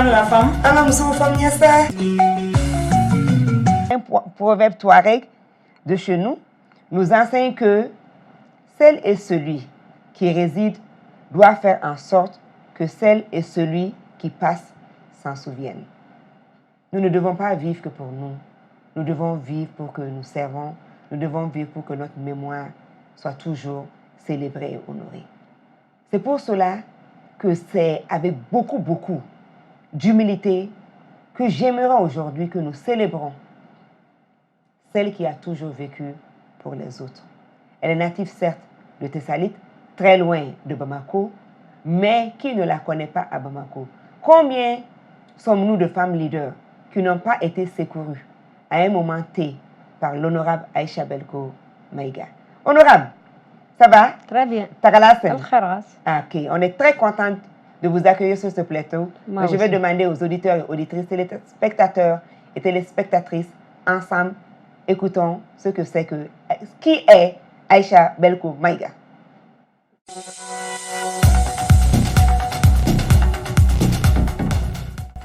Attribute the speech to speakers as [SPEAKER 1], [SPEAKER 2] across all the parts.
[SPEAKER 1] La femme.
[SPEAKER 2] Alors, nous sommes femmes, ça.
[SPEAKER 1] Un proverbe touareg de chez nous nous enseigne que celle et celui qui réside doit faire en sorte que celle et celui qui passe s'en souviennent. Nous ne devons pas vivre que pour nous. Nous devons vivre pour que nous servons. Nous devons vivre pour que notre mémoire soit toujours célébrée et honorée. C'est pour cela que c'est avec beaucoup d'humilité que j'aimerais aujourd'hui que nous célébrons celle qui a toujours vécu pour les autres. Elle est native certes de Thessalite, très loin de Bamako, mais qui ne la connaît pas à Bamako? Combien sommes-nous de femmes leaders qui n'ont pas été secourues à un moment T par l'honorable Aïcha Belko Maïga? Honorable, ça va?
[SPEAKER 3] Très bien.
[SPEAKER 1] Tagalasen.
[SPEAKER 3] Ok,
[SPEAKER 1] on est très contente de vous accueillir sur ce plateau. Je vais demander aux auditeurs et auditrices, téléspectateurs et téléspectatrices, ensemble, écoutons ce que c'est que... Qui est Aïcha Belko Maïga?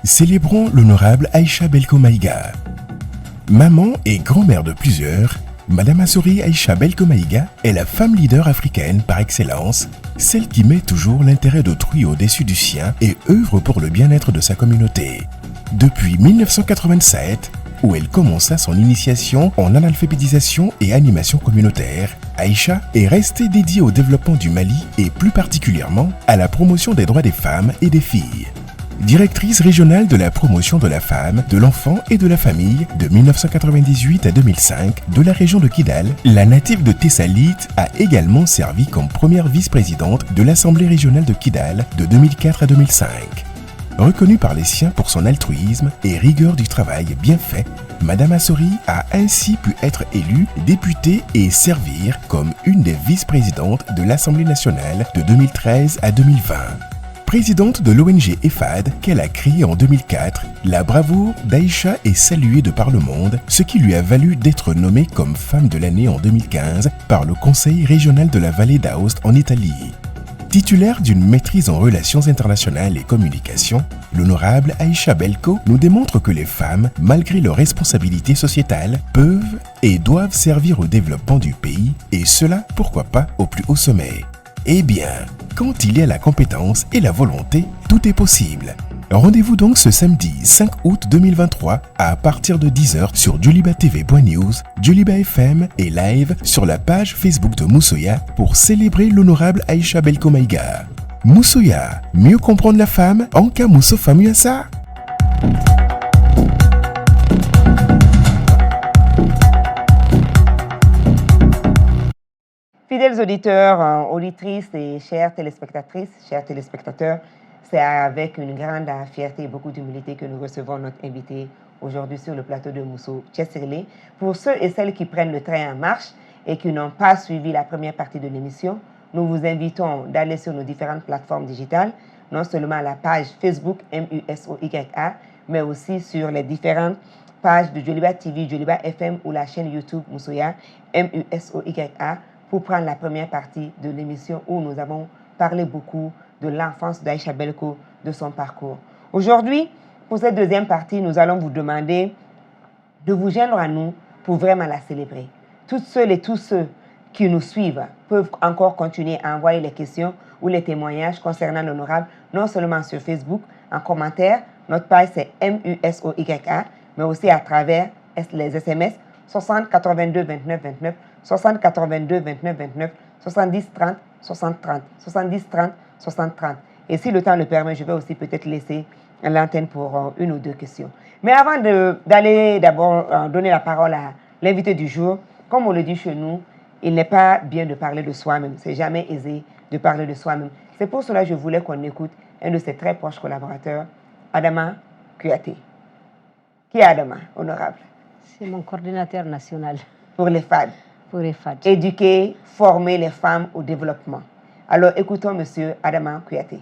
[SPEAKER 4] Célébrons l'honorable Aïcha Belko Maïga. Maman et grand-mère de plusieurs, Madame Assouri Aïcha Belko Maïga est la femme leader africaine par excellence, celle qui met toujours l'intérêt d'autrui au-dessus du sien et œuvre pour le bien-être de sa communauté. Depuis 1987, où elle commença son initiation en analphabétisation et animation communautaire, Aïcha est restée dédiée au développement du Mali et plus particulièrement à la promotion des droits des femmes et des filles. Directrice régionale de la promotion de la femme, de l'enfant et de la famille de 1998 à 2005 de la région de Kidal, la native de Thessalite a également servi comme première vice-présidente de l'Assemblée régionale de Kidal de 2004 à 2005. Reconnue par les siens pour son altruisme et rigueur du travail bien fait, Madame Assouri a ainsi pu être élue députée et servir comme une des vice-présidentes de l'Assemblée nationale de 2013 à 2020. Présidente de l'ONG EFAD qu'elle a créée en 2004, la bravoure d'Aïcha est saluée de par le monde, ce qui lui a valu d'être nommée comme femme de l'année en 2015 par le Conseil régional de la vallée d'Aoste en Italie. Titulaire d'une maîtrise en relations internationales et communication, l'honorable Aïcha Belko nous démontre que les femmes, malgré leurs responsabilités sociétales, peuvent et doivent servir au développement du pays, et cela, pourquoi pas, au plus haut sommet. Eh bien, quand il y a la compétence et la volonté, tout est possible. Rendez-vous donc ce samedi 5 août 2023 à partir de 10h sur djoliba-tv.news, Djoliba FM et live sur la page Facebook de Moussoya pour célébrer l'honorable Aïcha Belko Maïga. Moussoya, mieux comprendre la femme en cas Mousso Famuyasa.
[SPEAKER 1] Fidèles auditeurs, auditrices et chères téléspectatrices, chers téléspectateurs, c'est avec une grande fierté et beaucoup d'humilité que nous recevons notre invité aujourd'hui sur le plateau de Mousso Tchessirlé. Pour ceux et celles qui prennent le train en marche et qui n'ont pas suivi la première partie de l'émission, nous vous invitons d'aller sur nos différentes plateformes digitales, non seulement la page Facebook MUSOYA, mais aussi sur les différentes pages de Djoliba TV, Djoliba FM ou la chaîne YouTube Moussoya MUSOYA, pour prendre la première partie de l'émission où nous avons parlé beaucoup de l'enfance d'Aïcha Belko, de son parcours. Aujourd'hui, pour cette deuxième partie, nous allons vous demander de vous joindre à nous pour vraiment la célébrer. Toutes celles et tous ceux qui nous suivent peuvent encore continuer à envoyer les questions ou les témoignages concernant l'honorable, non seulement sur Facebook, en commentaire, notre page c'est MUSOYA, mais aussi à travers les SMS 60 82 29 29, 60 82 29 29, 70 30 60 30, 70 30 60 30. Et si le temps le permet, je vais aussi peut-être laisser l'antenne pour une ou deux questions. Mais avant d'aller d'abord donner la parole à l'invité du jour, comme on le dit chez nous, il n'est pas bien de parler de soi-même. C'est jamais aisé de parler de soi-même. C'est pour cela que je voulais qu'on écoute un de ses très proches collaborateurs, Adama Kouyaté, Qui est Adama, honorable?
[SPEAKER 2] C'est mon coordinateur national.
[SPEAKER 1] Pour les FAD.
[SPEAKER 2] Pour les FAD.
[SPEAKER 1] Éduquer, former les femmes au développement. Alors écoutons monsieur Adama Kouyaté.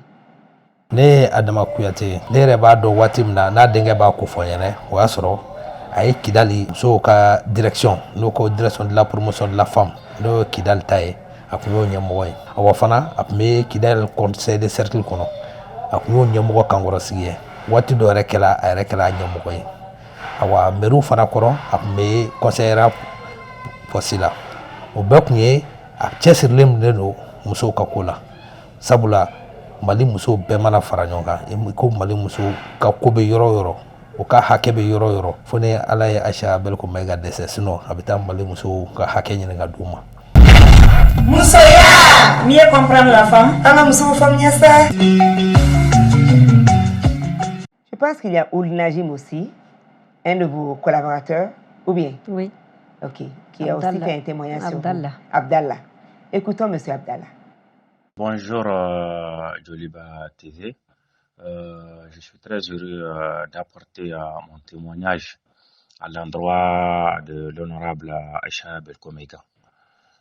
[SPEAKER 3] Ne Adama Kouyaté, ne yɛrɛ b'a dɔn waati min na n'a denkɛ b'a ko fɔ ɲɛnɛ o y'a sɔrɔ a ye Kidali musow ka direction n'o ko direction de la promotion de la femme n'o ye Kidali ta ye a tun y'o ɲɛmɔgɔ ye awa fana a tun bɛ Kidali conseil de cercle kɔnɔ a tun y'o ɲɛmɔgɔ kankɔrɔsigi ye waati dɔ yɛrɛ kɛra a yɛrɛ kɛra ɲɛmɔgɔ ye awa mairie fana kɔrɔ a tun bɛ conseillera poste la o bɛɛ tun ye a cɛsirilen de don musow ka ko la sabula Mali muso bɛɛ mana fara ɲɔgɔn kan ko Mali muso ka ko bɛ yɔrɔ o yɔrɔ o ka hakɛ bɛ yɔrɔ o yɔrɔ fo ni Ala ye Aisha Belko Mayiga dɛsɛ sinon a bɛ taa Mali muso ka hakɛ ɲini ka d'u ma.
[SPEAKER 1] Musoya, mieux comprendre la femme. Alors muso famille ça. Je pense qu'il y a Ould Najim aussi, un de vos collaborateurs, ou bien?
[SPEAKER 2] Oui.
[SPEAKER 1] Ok, qui a aussi fait un témoignage sur vous.
[SPEAKER 2] Abdallah.
[SPEAKER 1] Écoutons monsieur Abdallah.
[SPEAKER 5] Bonjour Joliba TV. Je suis très heureux d'apporter mon témoignage à l'endroit de l'honorable Aisha Belko Mayiga.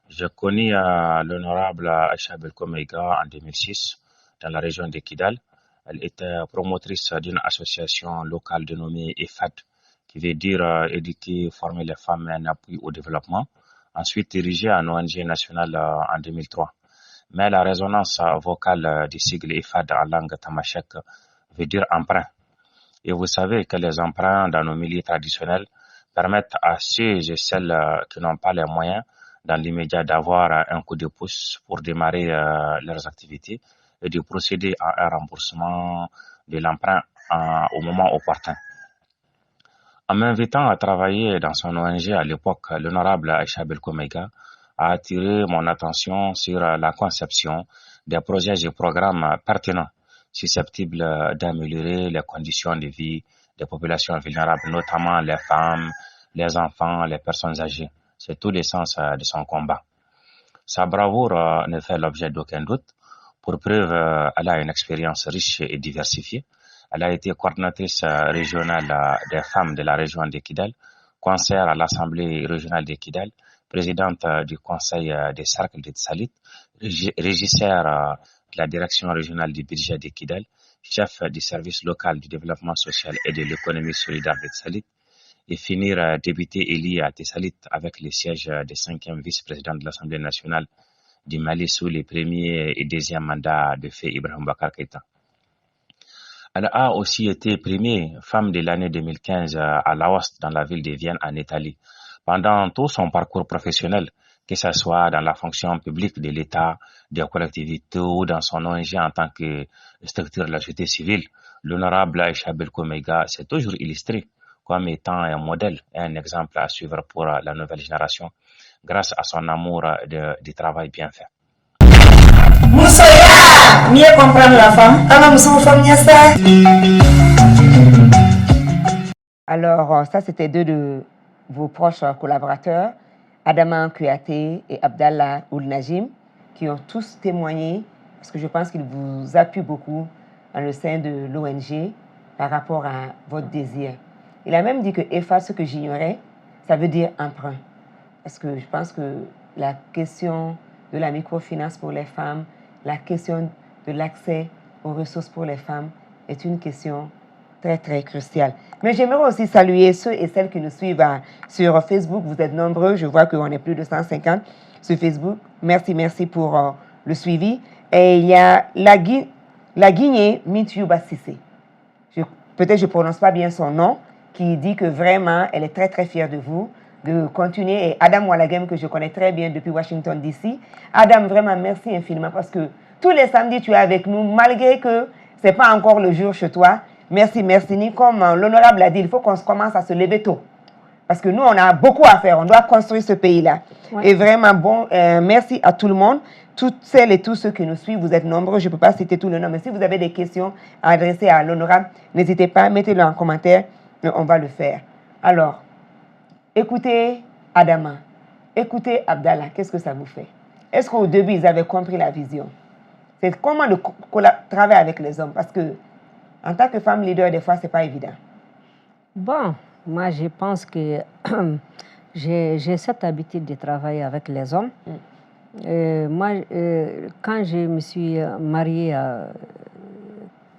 [SPEAKER 5] Je connais l'honorable Aisha Belko Mayiga en 2006 dans la région de Kidal. Elle était promotrice d'une association locale dénommée EFAD, qui veut dire éduquer, former les femmes et un appui au développement. Ensuite dirigée en ONG nationale en 2003. Mais la résonance vocale du sigle EFAD en langue tamashek veut dire emprunt. Et vous savez que les emprunts dans nos milieux traditionnels permettent à ceux et celles qui n'ont pas les moyens dans l'immédiat d'avoir un coup de pouce pour démarrer leurs activités et de procéder à un remboursement de l'emprunt au moment opportun. En m'invitant à travailler dans son ONG à l'époque, l'honorable Aisha Belko Mayiga a attiré mon attention sur la conception des projets et programmes pertinents, susceptibles d'améliorer les conditions de vie des populations vulnérables, notamment les femmes, les enfants, les personnes âgées. C'est tout le sens de son combat. Sa bravoure ne fait l'objet d'aucun doute. Pour preuve, elle a une expérience riche et diversifiée. Elle a été coordinatrice régionale des femmes de la région de Kidal, conseillère à l'Assemblée régionale de Kidal, présidente du conseil des cercles de Tsalit, régisseur de la direction régionale du budget de Kidal, chef du service local du développement social et de l'économie solidaire de Tsalit, et finir député élu à Tessalit avec le siège de 5e vice-président de l'Assemblée nationale du Mali sous les premiers et deuxième mandats de feu Ibrahim Boubacar Keïta. Elle a aussi été primée femme de l'année 2015 à Laos dans la ville de Vienne en Italie. Pendant tout son parcours professionnel, que ce soit dans la fonction publique de l'État, des collectivités ou dans son ONG en tant que structure de la société civile, l'honorable Aisha Belko Mayiga s'est toujours illustrée comme étant un modèle et un exemple à suivre pour la nouvelle génération grâce à son amour du travail bien fait.
[SPEAKER 1] Moussoya, mieux comprendre la femme. Alors, ça c'était deux de vos proches collaborateurs, Adama Kouyaté et Abdallah Ould Najim, qui ont tous témoigné, parce que je pense qu'ils vous appuient beaucoup dans le sein de l'ONG par rapport à votre désir. Il a même dit que EFA, ce que j'ignorais, ça veut dire emprunt. Parce que je pense que la question de la microfinance pour les femmes, la question de l'accès aux ressources pour les femmes est une question très, très cruciale. Mais j'aimerais aussi saluer ceux et celles qui nous suivent sur Facebook. Vous êtes nombreux. Je vois qu'on est plus de 150 sur Facebook. Merci, merci pour le suivi. Et il y a la Guinée Mitiouba Sissé. Peut-être je ne prononce pas bien son nom, qui dit que vraiment, elle est très, très fière de vous, de continuer. Et Adam Walagem, que je connais très bien depuis Washington, D.C. Adam, vraiment, merci infiniment parce que tous les samedis, tu es avec nous, malgré que ce n'est pas encore le jour chez toi. Merci, merci. Ni comme l'honorable a dit, il faut qu'on commence à se lever tôt. Parce que nous, on a beaucoup à faire. On doit construire ce pays-là. Ouais. Et vraiment, bon, merci à tout le monde. Toutes celles et tous ceux qui nous suivent, vous êtes nombreux. Je ne peux pas citer tout le nom. Mais si vous avez des questions à adresser à l'honorable, n'hésitez pas, mettez-le en commentaire. On va le faire. Alors, écoutez Adama, écoutez Abdallah. Qu'est-ce que ça vous fait? Est-ce qu'au début, ils avaient compris la vision? C'est comment de travailler avec les hommes? Parce que en tant que femme leader, des fois, ce n'est pas évident.
[SPEAKER 2] Bon, Moi, je pense que j'ai cette habitude de travailler avec les hommes. Moi, quand je me suis mariée,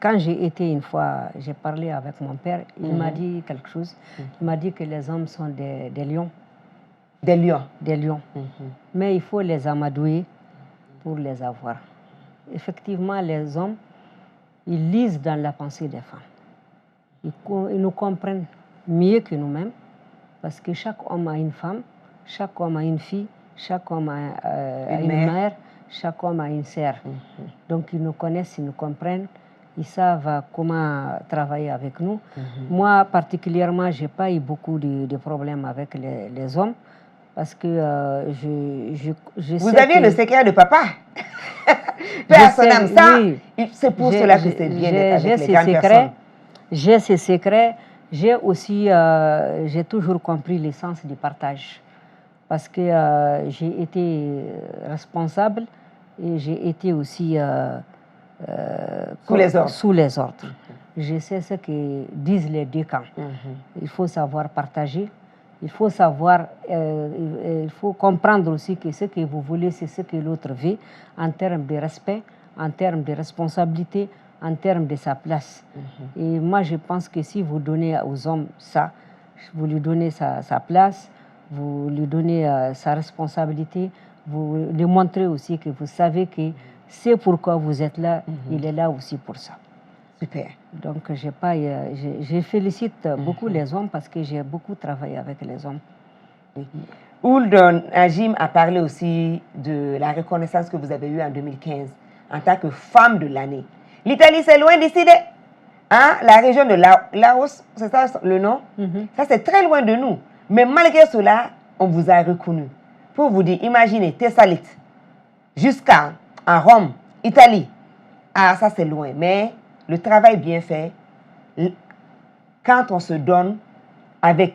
[SPEAKER 2] quand j'ai été une fois, j'ai parlé avec mon père, il m'a dit quelque chose. Il m'a dit que les hommes sont des lions.
[SPEAKER 1] Des lions.
[SPEAKER 2] Des lions. Mais il faut les amadouer pour les avoir. Effectivement, les hommes, ils lisent dans la pensée des femmes. Ils nous comprennent mieux que nous-mêmes, parce que chaque homme a une femme, chaque homme a une fille, chaque homme a une mère, chaque homme a une sœur. Donc ils nous connaissent, ils nous comprennent, ils savent comment travailler avec nous. Moi, particulièrement, je n'ai pas eu beaucoup de problèmes avec les hommes, parce que je
[SPEAKER 1] Vous
[SPEAKER 2] sais
[SPEAKER 1] aviez
[SPEAKER 2] que
[SPEAKER 1] le secret de papa. Personne ça. Oui. C'est pour cela que c'est bien d'être avec les grandes personnes.
[SPEAKER 2] J'ai ces secrets. J'ai aussi, j'ai toujours compris l'essence du partage. Parce que j'ai été responsable et j'ai été aussi sous les ordres. Je sais ce que disent les deux camps. Il faut savoir partager. Il faut savoir, il faut comprendre aussi que ce que vous voulez, c'est ce que l'autre veut, en termes de respect, en termes de responsabilité, en termes de sa place. Et moi, je pense que si vous donnez aux hommes ça, vous lui donnez sa place, vous lui donnez sa responsabilité, vous lui montrez aussi que vous savez que c'est pourquoi vous êtes là, il est là aussi pour ça.
[SPEAKER 1] Super.
[SPEAKER 2] Donc, je félicite beaucoup les hommes parce que j'ai beaucoup travaillé avec les hommes.
[SPEAKER 1] Ould Najim a parlé aussi de la reconnaissance que vous avez eue en 2015 en tant que femme de l'année. L'Italie, c'est loin d'ici, hein? La région de Laos, c'est ça le nom? Ça, c'est très loin de nous. Mais malgré cela, on vous a reconnu. Pour vous dire, imaginez, Thessalite, jusqu'à Rome, Italie. Ah, ça, c'est loin. Mais le travail bien fait, quand on se donne avec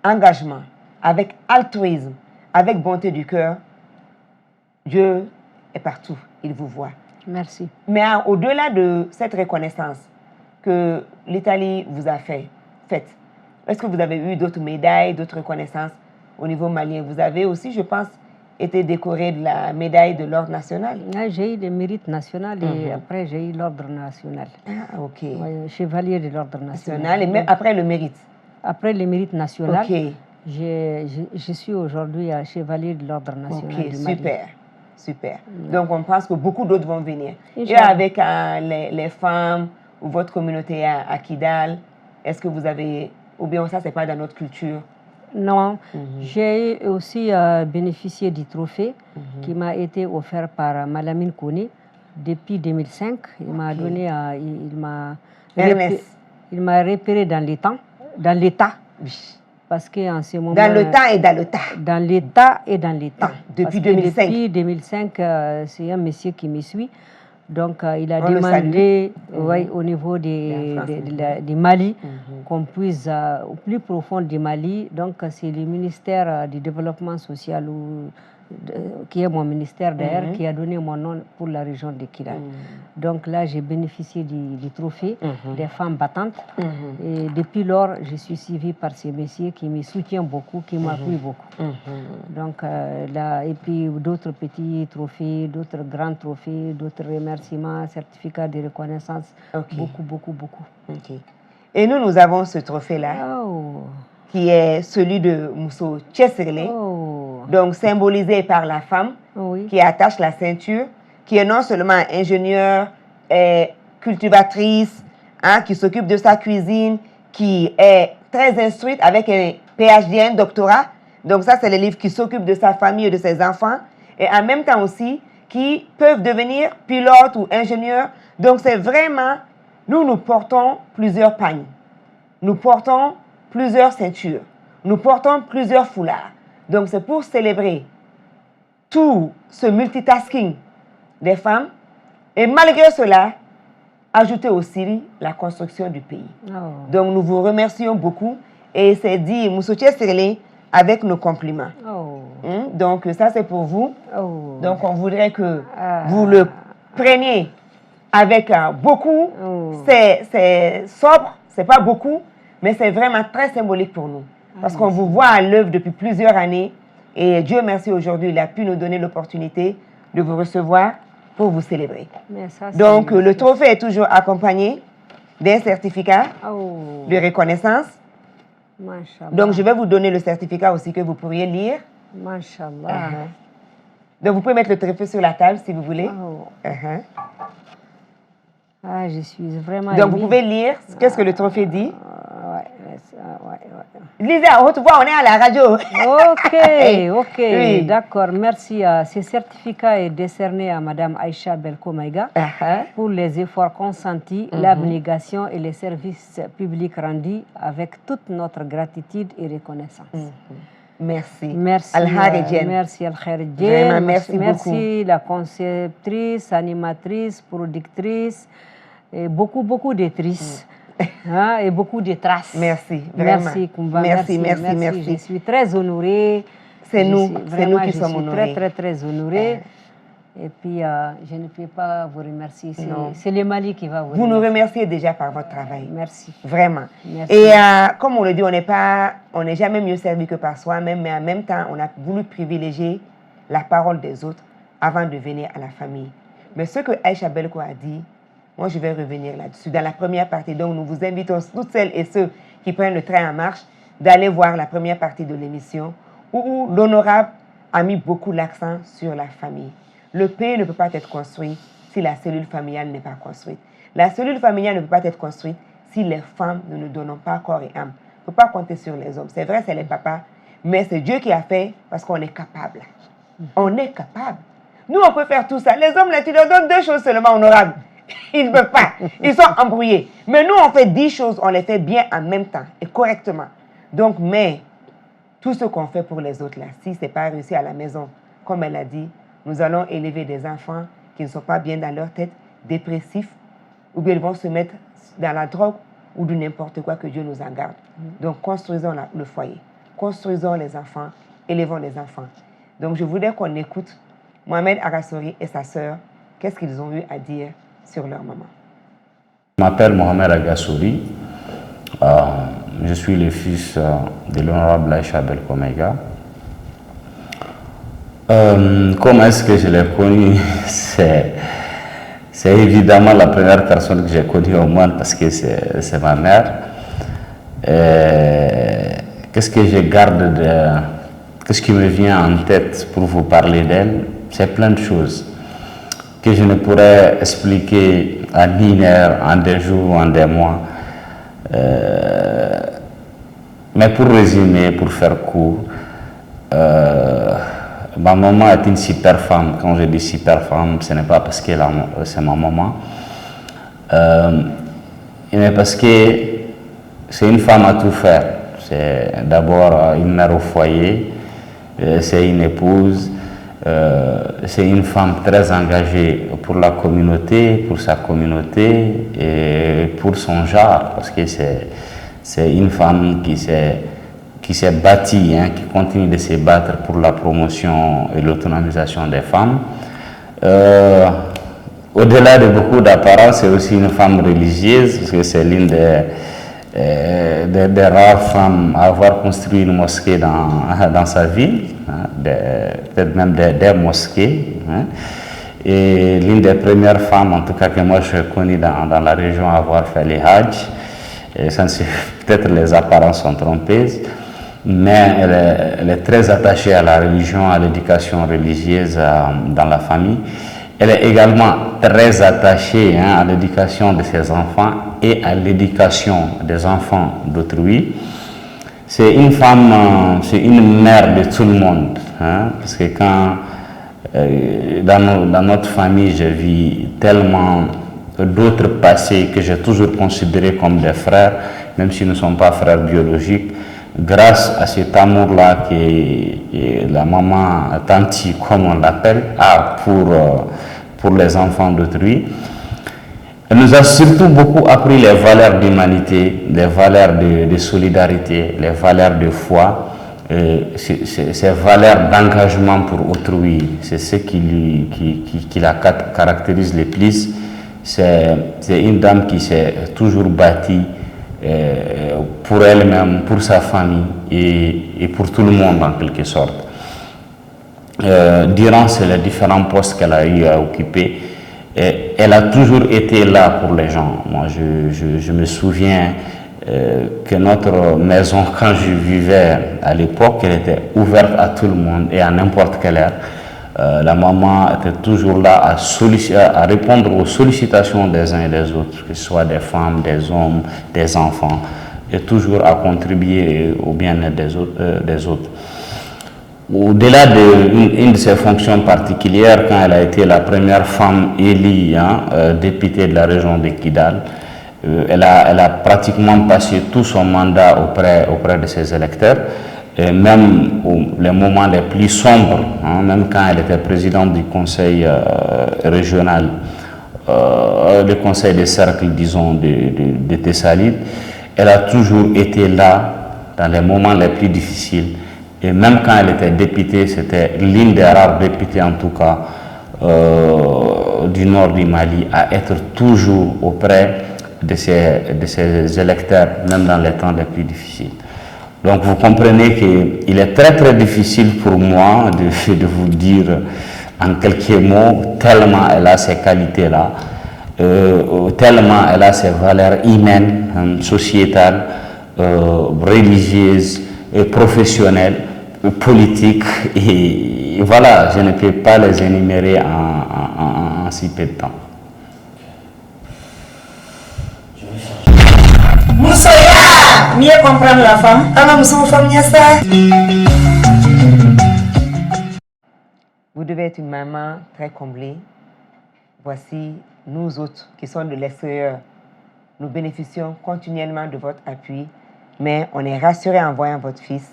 [SPEAKER 1] engagement, avec altruisme, avec bonté du cœur, Dieu est partout, il vous voit.
[SPEAKER 2] Merci.
[SPEAKER 1] Mais au-delà de cette reconnaissance que l'Italie vous a faite, est-ce que vous avez eu d'autres médailles, d'autres reconnaissances au niveau malien? Vous avez aussi, je pense, été décoré de la médaille de l'ordre national.
[SPEAKER 2] J'ai eu le mérite national et après j'ai eu l'ordre national.
[SPEAKER 1] Ah, ok.
[SPEAKER 2] Ouais, chevalier de l'ordre national.
[SPEAKER 1] Et même après le mérite?
[SPEAKER 2] Après le mérite national,
[SPEAKER 1] okay.
[SPEAKER 2] je suis aujourd'hui chevalier de l'ordre national du Mali.
[SPEAKER 1] Super, super. Donc on pense que beaucoup d'autres vont venir. Et avec les femmes ou votre communauté à Kidal, est-ce que vous avez, ou bien ça c'est pas dans notre culture?
[SPEAKER 2] Non, j'ai aussi bénéficié du trophée qui m'a été offert par Malamine Kone depuis 2005. Il m'a donné, il m'a repéré dans l'État. Parce qu'en ce moment...
[SPEAKER 1] Dans le temps et dans le temps.
[SPEAKER 2] Dans l'État et dans les temps.
[SPEAKER 1] Depuis 2005.
[SPEAKER 2] Depuis 2005, c'est un monsieur qui me suit. Donc, il a demandé au niveau du Mali qu'on puisse au plus profond du Mali. Donc, c'est le ministère du développement social, qui est mon ministère d'ailleurs, qui a donné mon nom pour la région de Kidal. Donc là, j'ai bénéficié du trophée des femmes battantes. Et depuis lors, je suis suivie par ces messieurs qui me soutiennent beaucoup, qui m'appuient beaucoup. Donc là, et puis d'autres petits trophées, d'autres grands trophées, d'autres remerciements, certificats de reconnaissance. Beaucoup, beaucoup, beaucoup.
[SPEAKER 1] Et nous avons ce trophée-là, qui est celui de Mousso Tchesserlé, donc symbolisé par la femme qui attache la ceinture, qui est non seulement ingénieure, cultivatrice, qui s'occupe de sa cuisine, qui est très instruite avec un PhD, un doctorat. Donc ça, c'est les livres qui s'occupent de sa famille et de ses enfants. Et en même temps aussi, qui peuvent devenir pilotes ou ingénieurs. Donc c'est vraiment, nous portons plusieurs pagnes. Nous portons plusieurs ceintures. Nous portons plusieurs foulards. Donc c'est pour célébrer tout ce multitasking des femmes. Et malgré cela, ajouter aussi la construction du pays. Donc nous vous remercions beaucoup. Et c'est dit, Moussoutier Sirlé, avec nos compliments. Donc ça c'est pour vous. Donc on voudrait que vous le preniez avec beaucoup. C'est sobre, c'est pas beaucoup, mais c'est vraiment très symbolique pour nous. Parce qu'on vous voit à l'œuvre depuis plusieurs années et Dieu merci aujourd'hui, il a pu nous donner l'opportunité de vous recevoir pour vous célébrer. Donc le trophée est toujours accompagné d'un certificat de reconnaissance. Donc je vais vous donner le certificat aussi que vous pourriez lire. Donc vous pouvez mettre le trophée sur la table si vous voulez.
[SPEAKER 2] Je suis vraiment
[SPEAKER 1] Donc vous pouvez lire qu'est-ce que le trophée dit. Lisez à haute voix, on est à la radio.
[SPEAKER 2] Ok, oui. D'accord, merci. Ce certificat est décerné à Madame Aïcha Belko Maïga pour les efforts consentis, l'abnégation et les services publics rendus avec toute notre gratitude et reconnaissance.
[SPEAKER 1] Merci.
[SPEAKER 2] Merci. Merci Al-Kharidjen.
[SPEAKER 1] Merci beaucoup.
[SPEAKER 2] Merci la conceptrice, animatrice, productrice et beaucoup d'étrices. Et beaucoup de traces.
[SPEAKER 1] Merci, vraiment.
[SPEAKER 2] Merci, Kumba.
[SPEAKER 1] Merci.
[SPEAKER 2] Je suis très honorée.
[SPEAKER 1] C'est nous qui sommes honorés.
[SPEAKER 2] Très honorée. Et puis, je ne peux pas vous remercier. C'est le Mali qui va vous remercier.
[SPEAKER 1] Vous nous remerciez déjà par votre travail.
[SPEAKER 2] Merci.
[SPEAKER 1] Vraiment.
[SPEAKER 2] Merci.
[SPEAKER 1] Et comme on le dit, on n'est jamais mieux servi que par soi-même, mais en même temps, on a voulu privilégier la parole des autres avant de venir à la famille. Mais ce que Aïcha Belko a dit, moi, je vais revenir là-dessus. Dans la première partie, donc, nous vous invitons, toutes celles et ceux qui prennent le train en marche, d'aller voir la première partie de l'émission où l'honorable a mis beaucoup l'accent sur la famille. Le pays ne peut pas être construit si la cellule familiale n'est pas construite. La cellule familiale ne peut pas être construite si les femmes ne nous donnent pas corps et âme. On ne peut pas compter sur les hommes. C'est vrai, c'est les papas, mais c'est Dieu qui a fait parce qu'on est capable. On est capable. Nous, on peut faire tout ça. Les hommes, là, tu leur donnes 2 choses seulement, honorables. Ils ne peuvent pas. Ils sont embrouillés. Mais nous, on fait 10 choses, on les fait bien en même temps et correctement. Donc, mais tout ce qu'on fait pour les autres, là, si ce n'est pas réussi à la maison, comme elle a dit, nous allons élever des enfants qui ne sont pas bien dans leur tête, dépressifs, ou bien ils vont se mettre dans la drogue ou de n'importe quoi, que Dieu nous en garde. Donc, construisons le foyer. Construisons les enfants, élevons les enfants. Donc, je voudrais qu'on écoute Mohamed Arassori et sa sœur, qu'est-ce qu'ils ont eu à dire sur leur maman.
[SPEAKER 6] Je m'appelle Mohamed Agasouri. Je suis le fils de l'honorable Aïcha Belko Maïga. Comment est-ce que je l'ai connu? C'est évidemment la première personne que j'ai connue au monde parce que c'est ma mère. Qu'est-ce que je garde de... Qu'est-ce qui me vient en tête pour vous parler d'elle? C'est plein de choses que je ne pourrais expliquer en une heure, en des jours ou en des mois. Mais pour résumer, pour faire court, ma maman est une super femme. Quand je dis super femme, ce n'est pas parce que c'est ma maman, mais parce que c'est une femme à tout faire. C'est d'abord une mère au foyer, c'est une épouse, c'est une femme très engagée pour la communauté, pour sa communauté et pour son genre, parce que c'est une femme qui s'est bâtie, qui continue de se battre pour la promotion et l'autonomisation des femmes. Au-delà de beaucoup d'apparence, c'est aussi une femme religieuse, parce que c'est l'une des rares femmes à avoir construit une mosquée dans sa ville, peut-être même des mosquées. Et l'une des premières femmes, en tout cas que moi je connais dans la région, à avoir fait les Hajj. Peut-être les apparences sont trompeuses, mais elle est très attachée à la religion, à l'éducation religieuse dans la famille. Elle est également très attachée à l'éducation de ses enfants et à l'éducation des enfants d'autrui. C'est une femme, c'est une mère de tout le monde, parce que quand dans notre famille, je vis tellement d'autres passés que j'ai toujours considérés comme des frères, même s'ils ne sont pas frères biologiques, grâce à cet amour-là que la maman, tanti, comme on l'appelle, a pour les enfants d'autrui. Elle nous a surtout beaucoup appris les valeurs d'humanité, les valeurs de solidarité, les valeurs de foi, ces valeurs d'engagement pour autrui. C'est ce qui la caractérise le plus. C'est une dame qui s'est toujours bâtie pour elle-même, pour sa famille et pour tout le monde en quelque sorte. Durant les différents postes qu'elle a eu à occuper, elle a toujours été là pour les gens. Moi, je me souviens que notre maison, quand je vivais à l'époque, elle était ouverte à tout le monde et à n'importe quelle heure. La maman était toujours là à répondre aux sollicitations des uns et des autres, que ce soit des femmes, des hommes, des enfants, et toujours à contribuer au bien-être des autres. Au-delà d'une de ses fonctions particulières, quand elle a été la première femme élue députée de la région de Kidal, elle a pratiquement passé tout son mandat auprès de ses électeurs, et même les moments les plus sombres, même quand elle était présidente du conseil régional, le conseil des cercles, disons, de Tessalit, elle a toujours été là dans les moments les plus difficiles. Et même quand elle était députée, c'était l'une des rares députées, en tout cas, du nord du Mali, à être toujours auprès de ses électeurs, même dans les temps les plus difficiles. Donc vous comprenez qu'il est très très difficile pour moi de vous dire en quelques mots, tellement elle a ces qualités-là, tellement elle a ces valeurs humaines, sociétales, religieuses, professionnelles, politiques, et voilà, je ne peux pas les énumérer en si peu de temps.
[SPEAKER 1] Moussoya, mieux comprendre la femme. Vous devez être une maman très comblée. Voici nous autres qui sommes de l'extérieur. Nous bénéficions continuellement de votre appui, mais on est rassurés en voyant votre fils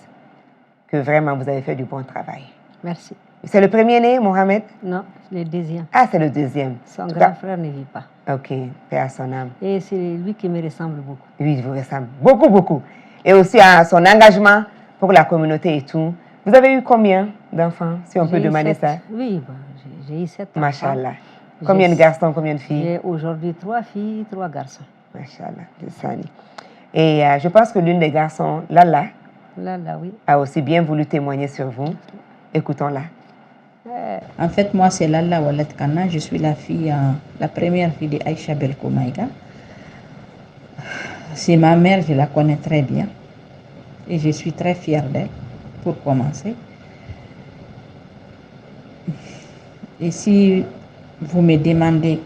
[SPEAKER 1] que vraiment vous avez fait du bon travail.
[SPEAKER 2] Merci.
[SPEAKER 1] C'est le premier-né, Mohamed?
[SPEAKER 2] Non, c'est le deuxième.
[SPEAKER 1] Ah, c'est le deuxième.
[SPEAKER 2] Son grand frère ne vit pas.
[SPEAKER 1] Ok, paix à son âme.
[SPEAKER 2] Et c'est lui qui me ressemble beaucoup.
[SPEAKER 1] Oui, il vous ressemble beaucoup, beaucoup. Et aussi à son engagement pour la communauté et tout. Vous avez eu combien d'enfants, si on peut demander ça?
[SPEAKER 2] Oui, j'ai eu 7 enfants.
[SPEAKER 1] Machallah. Combien de garçons, combien de filles?
[SPEAKER 2] J'ai aujourd'hui 3 filles, 3 garçons.
[SPEAKER 1] Machallah, c'est ça. Et je pense que l'une des garçons, Lala,
[SPEAKER 2] oui,
[SPEAKER 1] a aussi bien voulu témoigner sur vous. Écoutons-la.
[SPEAKER 7] En fait, moi, c'est Lala Walet Kana. Je suis la première fille d'Aïcha Belko Maïga. C'est ma mère, je la connais très bien. Et je suis très fière d'elle, pour commencer. Et si vous me demandez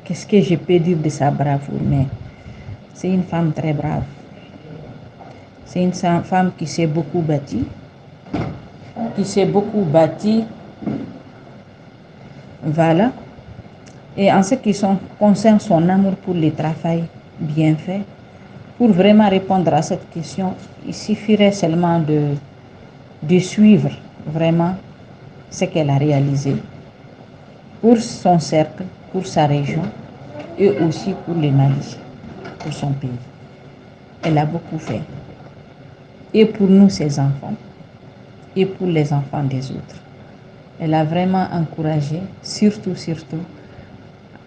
[SPEAKER 7] qu'est-ce que je peux dire de sa bravoure, mais c'est une femme très brave. C'est une femme qui s'est beaucoup bâtie. Voilà. Et en ce qui concerne son amour pour le travail bien fait, pour vraiment répondre à cette question, il suffirait seulement de suivre vraiment ce qu'elle a réalisé pour son cercle, pour sa région et aussi pour le Mali, pour son pays. Elle a beaucoup fait. Et pour nous, ses enfants, et pour les enfants des autres. Elle a vraiment encouragé, surtout,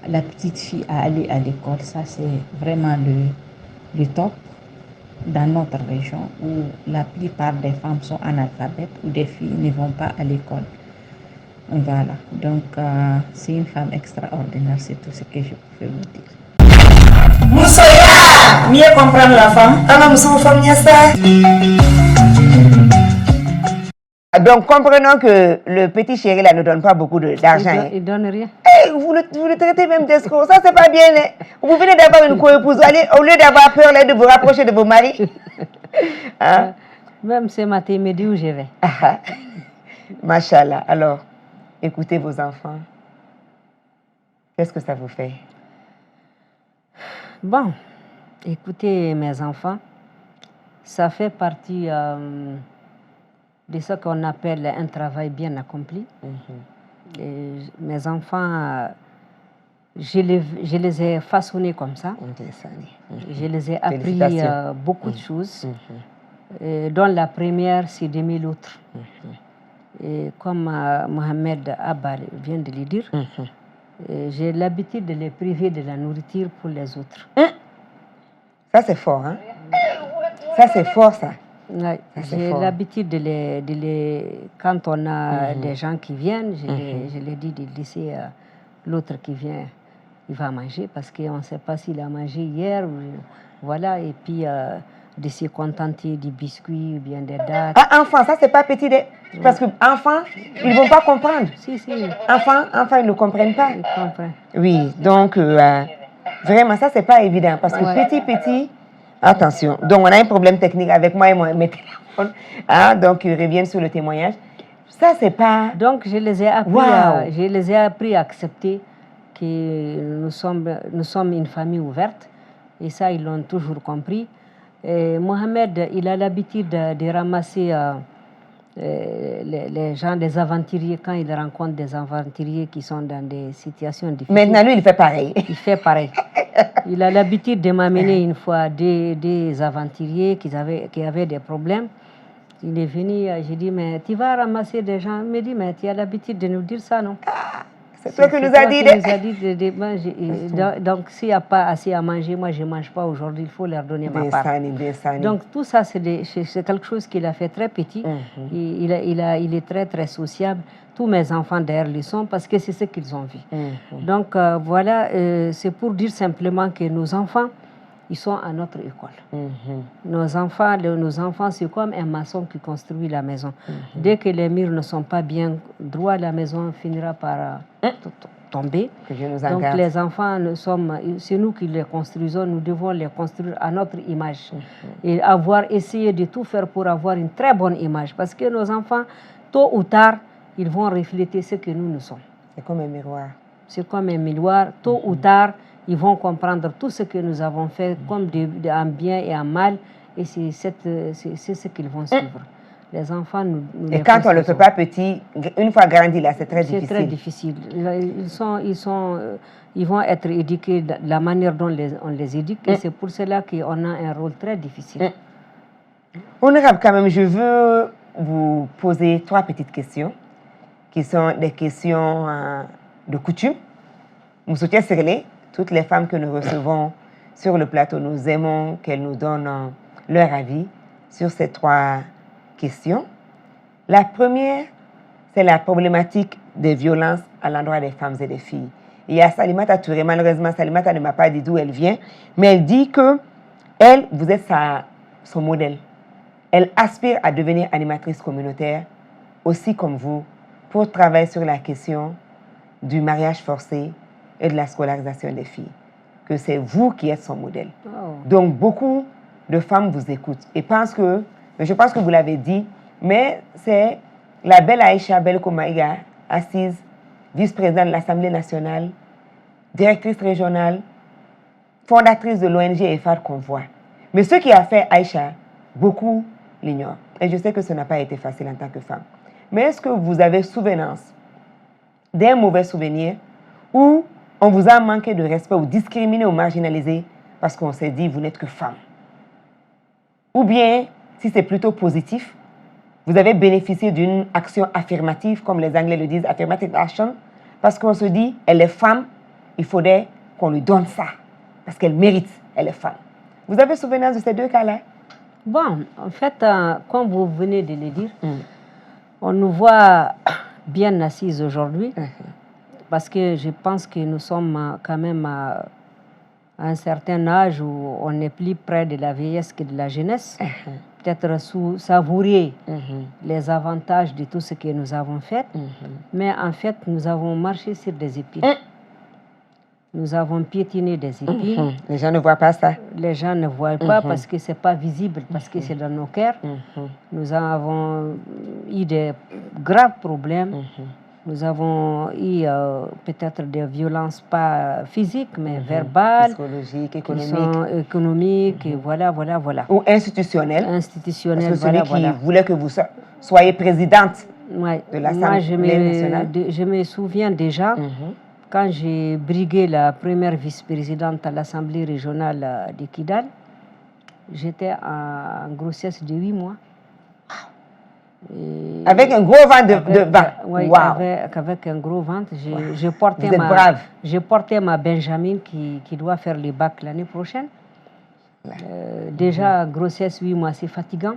[SPEAKER 7] la petite fille à aller à l'école. Ça, c'est vraiment le top dans notre région où la plupart des femmes sont analphabètes ou des filles ne vont pas à l'école. Voilà. Donc, c'est une femme extraordinaire, c'est tout ce que je pouvais vous dire.
[SPEAKER 1] Moussoya, mieux comprendre la femme. Donc, comprenons que le petit chéri là ne donne pas beaucoup d'argent.
[SPEAKER 2] Il donne rien.
[SPEAKER 1] Hey, vous le traitez même d'escroc. Ça, c'est pas bien. Hein? Vous venez d'avoir une co-épouse. Au lieu d'avoir peur là, de vous rapprocher de vos maris. Hein?
[SPEAKER 2] Même ce matin, il me dit où je vais.
[SPEAKER 1] Machallah. Alors, écoutez vos enfants. Qu'est-ce que ça vous fait?
[SPEAKER 2] Bon, écoutez mes enfants, ça fait partie de ce qu'on appelle un travail bien accompli. Et mes enfants, je les ai façonnés comme ça. Je les ai appris beaucoup de choses, dont la première, c'est d'aimer l'autre. Et comme Mohamed Abba vient de le dire, j'ai l'habitude de les priver de la nourriture pour les autres.
[SPEAKER 1] Ça, c'est fort, hein? Ça, c'est fort, ça.
[SPEAKER 2] Ouais, j'ai l'habitude quand on a des gens qui viennent, je l'ai dit de laisser l'autre qui vient, il va manger parce qu'on ne sait pas s'il a mangé hier. Voilà, et puis de se contenter du biscuit ou bien des dates.
[SPEAKER 1] Ah, enfant, ça, c'est pas petit. Parce que enfants, ils ne vont pas comprendre.
[SPEAKER 2] Si.
[SPEAKER 1] Enfants, ils ne comprennent pas.
[SPEAKER 2] Ils comprennent.
[SPEAKER 1] Oui, donc, vraiment, ça, c'est pas évident. Parce que petit, attention. Donc, on a un problème technique avec moi et mes téléphones. Donc, ils reviennent sur le témoignage. Ça, c'est pas...
[SPEAKER 2] Donc, je les ai appris à accepter que nous sommes une famille ouverte. Et ça, ils l'ont toujours compris. Et Mohamed, il a l'habitude de ramasser les gens, des aventuriers, quand il rencontre des aventuriers qui sont dans des situations difficiles.
[SPEAKER 1] Maintenant, lui, il fait pareil.
[SPEAKER 2] Il fait pareil. Il a l'habitude de m'amener une fois des aventuriers qui avaient des problèmes. Il est venu, j'ai dit, mais tu vas ramasser des gens. Il me dit, mais tu as l'habitude de nous dire ça, non?
[SPEAKER 1] C'est toi qui nous as dit
[SPEAKER 2] de manger. Donc, s'il n'y a pas assez à manger, moi, je ne mange pas aujourd'hui, il faut leur donner ma part. Donc, tout ça, c'est quelque chose qu'il a fait très petit. Il est très, très sociable. Tous mes enfants, d'ailleurs, le sont parce que c'est ce qu'ils ont vu. Donc, voilà, c'est pour dire simplement que nos enfants, ils sont à notre école. Nos enfants, c'est comme un maçon qui construit la maison. Dès que les murs ne sont pas bien droits, la maison finira par tomber. Donc les enfants, c'est nous qui les construisons, nous devons les construire à notre image. Et essayer de tout faire pour avoir une très bonne image. Parce que nos enfants, tôt ou tard, ils vont refléter ce que nous sommes.
[SPEAKER 1] C'est comme un miroir.
[SPEAKER 2] C'est comme un miroir. Tôt ou tard, ils vont comprendre tout ce que nous avons fait, comme en bien et en mal, et c'est ce qu'ils vont suivre. Les enfants,
[SPEAKER 1] et quand on ne le fait pas petit, une fois grandi là, c'est très difficile.
[SPEAKER 2] C'est très difficile. Ils vont être éduqués de la manière dont on les éduque, et c'est pour cela qu'on a un rôle très difficile.
[SPEAKER 1] Honorable, quand même, je veux vous poser 3 petites questions, qui sont des questions de coutume. Moussoutier Sirlé, toutes les femmes que nous recevons sur le plateau, nous aimons qu'elles nous donnent leur avis sur ces 3 questions. La première, c'est la problématique des violences à l'endroit des femmes et des filles. Il y a Salimata Touré, malheureusement, Salimata ne m'a pas dit d'où elle vient, mais elle dit que elle, vous êtes son modèle. Elle aspire à devenir animatrice communautaire, aussi comme vous, pour travailler sur la question du mariage forcé et de la scolarisation des filles. Que c'est vous qui êtes son modèle. Donc, beaucoup de femmes vous écoutent et pensent que, je pense que vous l'avez dit, mais c'est la belle Aïcha Belko Maïga, assise, vice-présidente de l'Assemblée nationale, directrice régionale, fondatrice de l'ONG EFAD qu'on voit. Mais ce qui a fait Aïcha, beaucoup l'ignorent. Et je sais que ce n'a pas été facile en tant que femme. Mais est-ce que vous avez souvenance d'un mauvais souvenir où on vous a manqué de respect ou discriminé ou marginalisé parce qu'on s'est dit vous n'êtes que femme? Ou bien, si c'est plutôt positif, vous avez bénéficié d'une action affirmative, comme les Anglais le disent, affirmative action, parce qu'on se dit, elle est femme, il faudrait qu'on lui donne ça, parce qu'elle mérite, elle est femme. Vous avez souvenance de ces 2 cas-là?
[SPEAKER 2] Bon, en fait, comme vous venez de le dire, on nous voit bien assises aujourd'hui, parce que je pense que nous sommes quand même à un certain âge où on est plus près de la vieillesse que de la jeunesse. Peut-être savourer les avantages de tout ce que nous avons fait, mais en fait, nous avons marché sur des épines. Nous avons piétiné des épines.
[SPEAKER 1] Les gens ne voient pas ça.
[SPEAKER 2] Les gens ne voient pas parce que ce n'est pas visible, parce que c'est dans nos cœurs. Nous avons eu des graves problèmes. Nous avons eu peut-être des violences, pas physiques, mais verbales,
[SPEAKER 1] psychologiques,
[SPEAKER 2] économiques, et voilà.
[SPEAKER 1] Ou institutionnelles.
[SPEAKER 2] Institutionnelles,
[SPEAKER 1] parce que celui qui voulait que vous soyez présidente de l'Assemblée nationale.
[SPEAKER 2] Je me souviens déjà, quand j'ai brigué la première vice-présidente à l'Assemblée régionale de Kidal, j'étais en grossesse de 8 mois.
[SPEAKER 1] Et avec un gros ventre de vent.
[SPEAKER 2] Oui, wow. avec un gros ventre. J'ai porté ma Benjamin qui doit faire le bac l'année prochaine. Déjà, grossesse 8 mois, c'est fatigant.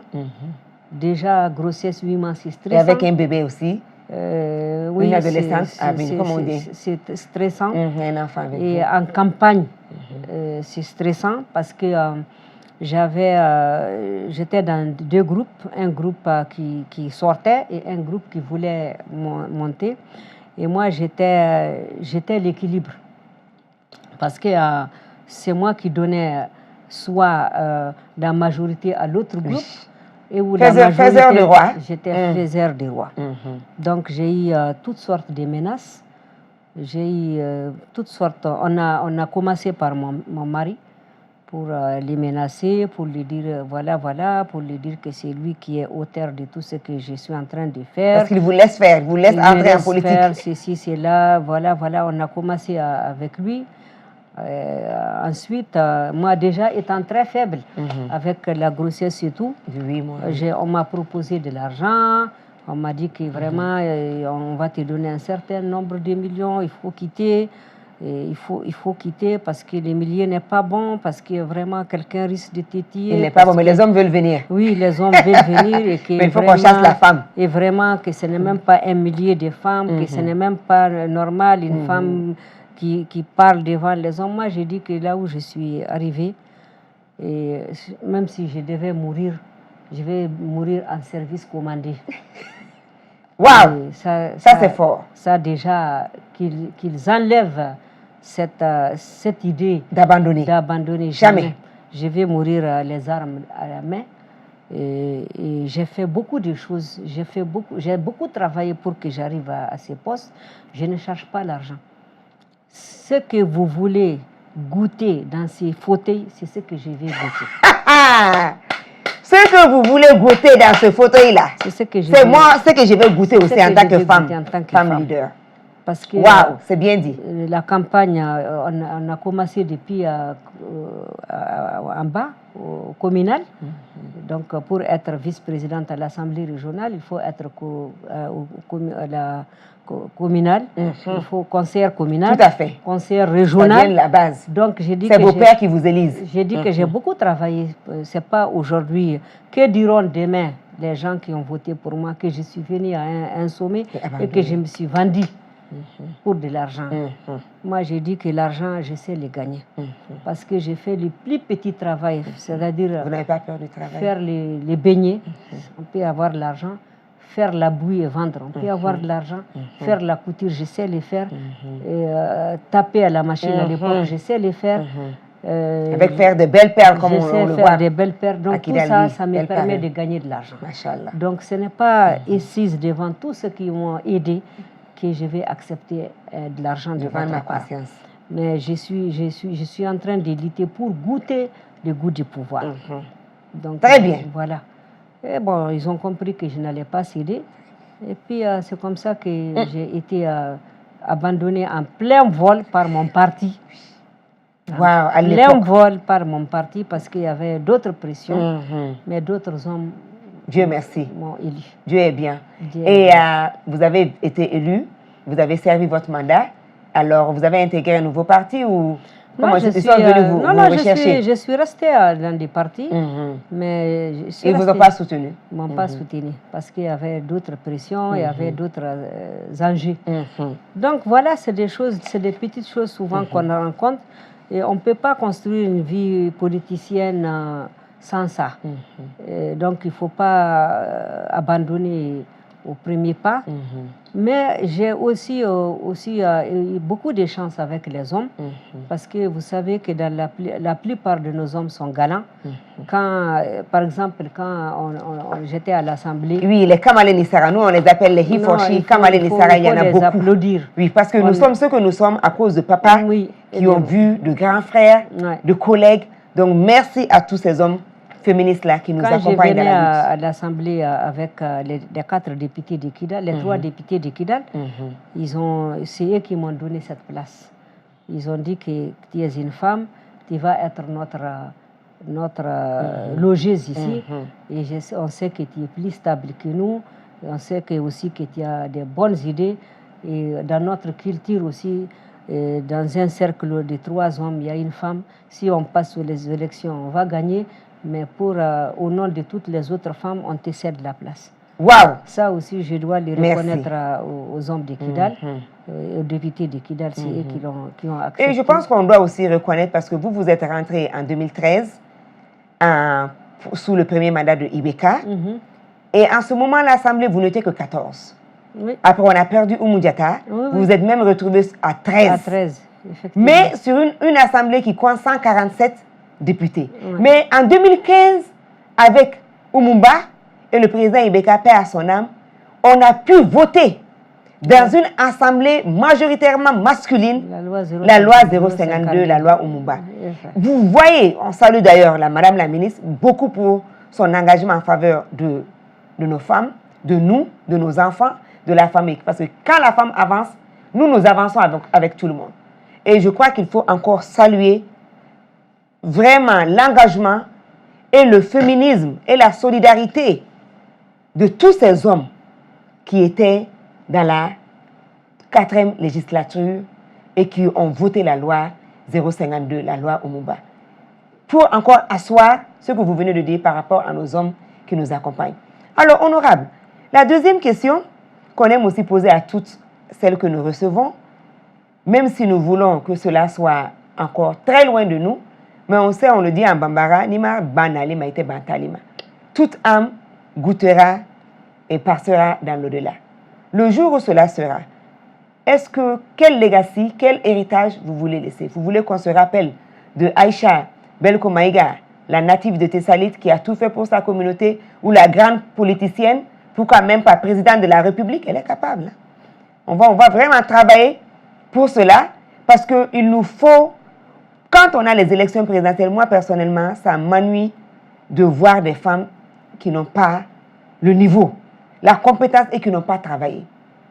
[SPEAKER 2] Déjà, grossesse 8 mois, c'est stressant.
[SPEAKER 1] Et avec un bébé aussi?
[SPEAKER 2] Oui,
[SPEAKER 1] une adolescence à venir, comme on dit.
[SPEAKER 2] C'est stressant.
[SPEAKER 1] Un enfant avec
[SPEAKER 2] Et
[SPEAKER 1] vous.
[SPEAKER 2] en campagne, c'est stressant parce que j'étais dans deux groupes. Un groupe qui sortait et un groupe qui voulait monter. Et moi, j'étais l'équilibre. Parce que c'est moi qui donnais soit la majorité à l'autre groupe. Et où
[SPEAKER 1] faiseur de roi.
[SPEAKER 2] J'étais faiseur de roi. Donc j'ai eu toutes sortes de menaces. J'ai eu toutes sortes. On a commencé par mon mari pour les menacer, pour lui dire voilà, pour lui dire que c'est lui qui est auteur de tout ce que je suis en train de faire.
[SPEAKER 1] Parce qu'il vous laisse faire, vous laisse entrer en politique.
[SPEAKER 2] Faire ceci, cela, voilà. On a commencé avec lui. Ensuite, moi déjà étant très faible avec la grossesse et tout, on m'a proposé de l'argent, on m'a dit que vraiment on va te donner un certain nombre de millions, il faut quitter, il faut quitter parce que le milieu n'est pas bon, parce que vraiment quelqu'un risque de tétiller.
[SPEAKER 1] Il n'est pas bon, mais les hommes veulent venir.
[SPEAKER 2] Oui, les hommes veulent venir. Et que
[SPEAKER 1] mais il faut qu'on chasse la femme.
[SPEAKER 2] Et vraiment que ce n'est même pas un millier de femmes, que ce n'est même pas normal, une femme qui parle devant les hommes. Moi, j'ai dit que là où je suis arrivée, et même si je devais mourir, je vais mourir en service commandé.
[SPEAKER 1] Waouh! Ça c'est fort.
[SPEAKER 2] Ça déjà, qu'ils enlèvent cette idée
[SPEAKER 1] d'abandonner. Jamais.
[SPEAKER 2] Je vais mourir les armes à la main. Et j'ai fait beaucoup de choses. J'ai beaucoup travaillé pour que j'arrive à ces postes. Je ne cherche pas l'argent. Ce que vous voulez goûter dans ces fauteuils, c'est ce que je vais goûter.
[SPEAKER 1] Ce que vous voulez goûter dans ce fauteuil-là, c'est moi ce que je vais goûter aussi en tant que femme leader.
[SPEAKER 2] Parce que
[SPEAKER 1] waouh, c'est bien dit.
[SPEAKER 2] La campagne, on a commencé depuis en bas, au communal. Donc, pour être vice-présidente à l'Assemblée régionale, il faut être communal, il faut conseillère communal,
[SPEAKER 1] tout à fait,
[SPEAKER 2] conseillère régional.
[SPEAKER 1] Ça vient de la base.
[SPEAKER 2] Donc,
[SPEAKER 1] c'est vos pères qui vous élisent.
[SPEAKER 2] J'ai dit que j'ai beaucoup travaillé. C'est pas aujourd'hui. Que diront demain les gens qui ont voté pour moi que je suis venue à un sommet et que je me suis vendue pour de l'argent. Moi, j'ai dit que l'argent, je sais le gagner. Parce que j'ai fait le plus petit travail, c'est-à-dire
[SPEAKER 1] vous n'avez pas peur du travail.
[SPEAKER 2] Faire les beignets, on peut avoir de l'argent. Faire la bouillie et vendre, on peut avoir de l'argent. Faire la couture, je sais le faire. Taper à la machine à l'époque, je sais le faire.
[SPEAKER 1] Avec faire de belles perles comme on le voit.
[SPEAKER 2] Faire des belles perles. Donc tout ça, ça me permet de gagner de l'argent. Donc ce n'est pas assise devant tous ceux qui m'ont aidé que je vais accepter de l'argent de
[SPEAKER 1] ma
[SPEAKER 2] votre part. Mais je suis en train de lutter pour goûter le goût du pouvoir. Donc,
[SPEAKER 1] très bien.
[SPEAKER 2] Voilà. Et bon, ils ont compris que je n'allais pas céder. Et puis, c'est comme ça que j'ai été abandonnée en plein vol par mon parti.
[SPEAKER 1] Wow,
[SPEAKER 2] en plein vol par mon parti parce qu'il y avait d'autres pressions, mais d'autres hommes.
[SPEAKER 1] Dieu merci.
[SPEAKER 2] Élu.
[SPEAKER 1] Dieu est bien. Vous avez été élu, vous avez servi votre mandat. Alors, vous avez intégré un nouveau parti ou comment ils sont venus vous rechercher?
[SPEAKER 2] Je suis restée dans des partis, mais
[SPEAKER 1] ils ne vous ont pas soutenu?
[SPEAKER 2] Ils ne m'ont pas soutenu parce qu'il y avait d'autres pressions, il y avait d'autres enjeux. Donc voilà, c'est des choses, c'est des petites choses souvent qu'on rencontre et on ne peut pas construire une vie politicienne sans ça. Donc il ne faut pas abandonner au premier pas. Mais j'ai aussi eu beaucoup de chance avec les hommes parce que vous savez que dans la plupart de nos hommes sont galants. Quand, par exemple, quand j'étais à l'Assemblée...
[SPEAKER 1] Oui, les Kamale Nissara, nous on les appelle les Hifoshi, Kamale Nissara, il y en a beaucoup.
[SPEAKER 2] Applaudir.
[SPEAKER 1] Oui, parce que nous sommes ce que nous sommes à cause de papa qui ont vu de grands frères, de collègues. Donc merci à tous ces hommes féministes-là qui nous accompagnent dans la lutte.
[SPEAKER 2] Quand je venais à l'Assemblée avec les 4 députés de Kidal, les 3 députés de Kidal, c'est eux qui m'ont donné cette place. Ils ont dit que tu es une femme, tu vas être notre logeuse ici. Et on sait que tu es plus stable que nous. On sait aussi que tu as des bonnes idées. Et dans notre culture aussi, dans un cercle de 3 hommes, il y a une femme. Si on passe sur les élections, on va gagner. Mais au nom de toutes les autres femmes, on te cède la place.
[SPEAKER 1] Waouh!
[SPEAKER 2] Ça aussi, je dois le reconnaître aux hommes de Kidal, aux députés de Kidal, c'est eux qui ont accepté.
[SPEAKER 1] Et je pense qu'on doit aussi reconnaître, parce que vous êtes rentré en 2013 sous le premier mandat de Ibeka. Et en ce moment, l'Assemblée, vous n'étiez que 14.
[SPEAKER 2] Oui.
[SPEAKER 1] Après, on a perdu Oumou Diatta. Vous vous êtes même retrouvé à 13.
[SPEAKER 2] À 13, effectivement.
[SPEAKER 1] Mais sur une Assemblée qui compte 147 députés. Mais en 2015, avec Oumumba et le président Ibeka, paix à son âme, on a pu voter dans une assemblée majoritairement masculine la loi 052, la loi Oumumba. Vous voyez, on salue d'ailleurs Madame la ministre, beaucoup pour son engagement en faveur de nos femmes, de nous, de nos enfants, de la famille. Parce que quand la femme avance, nous avançons avec tout le monde. Et je crois qu'il faut encore saluer vraiment l'engagement et le féminisme et la solidarité de tous ces hommes qui étaient dans la 4e législature et qui ont voté la loi 052, la loi Oumumba. Pour encore asseoir ce que vous venez de dire par rapport à nos hommes qui nous accompagnent. Alors, honorable, la deuxième question qu'on aime aussi poser à toutes celles que nous recevons, même si nous voulons que cela soit encore très loin de nous, mais on sait, on le dit en Bambara, Nima Banalima ite Bantalima. Toute âme goûtera et passera dans l'au-delà. Le jour où cela sera, quel legacy, quel héritage vous voulez laisser? Vous voulez qu'on se rappelle de Aïcha Belko Maïga, la native de Tessalit qui a tout fait pour sa communauté, ou la grande politicienne, pourquoi même pas présidente de la République? Elle est capable. On va vraiment travailler pour cela, parce qu'il nous faut, quand on a les élections présidentielles, moi personnellement, ça m'ennuie de voir des femmes qui n'ont pas le niveau, la compétence et qui n'ont pas travaillé.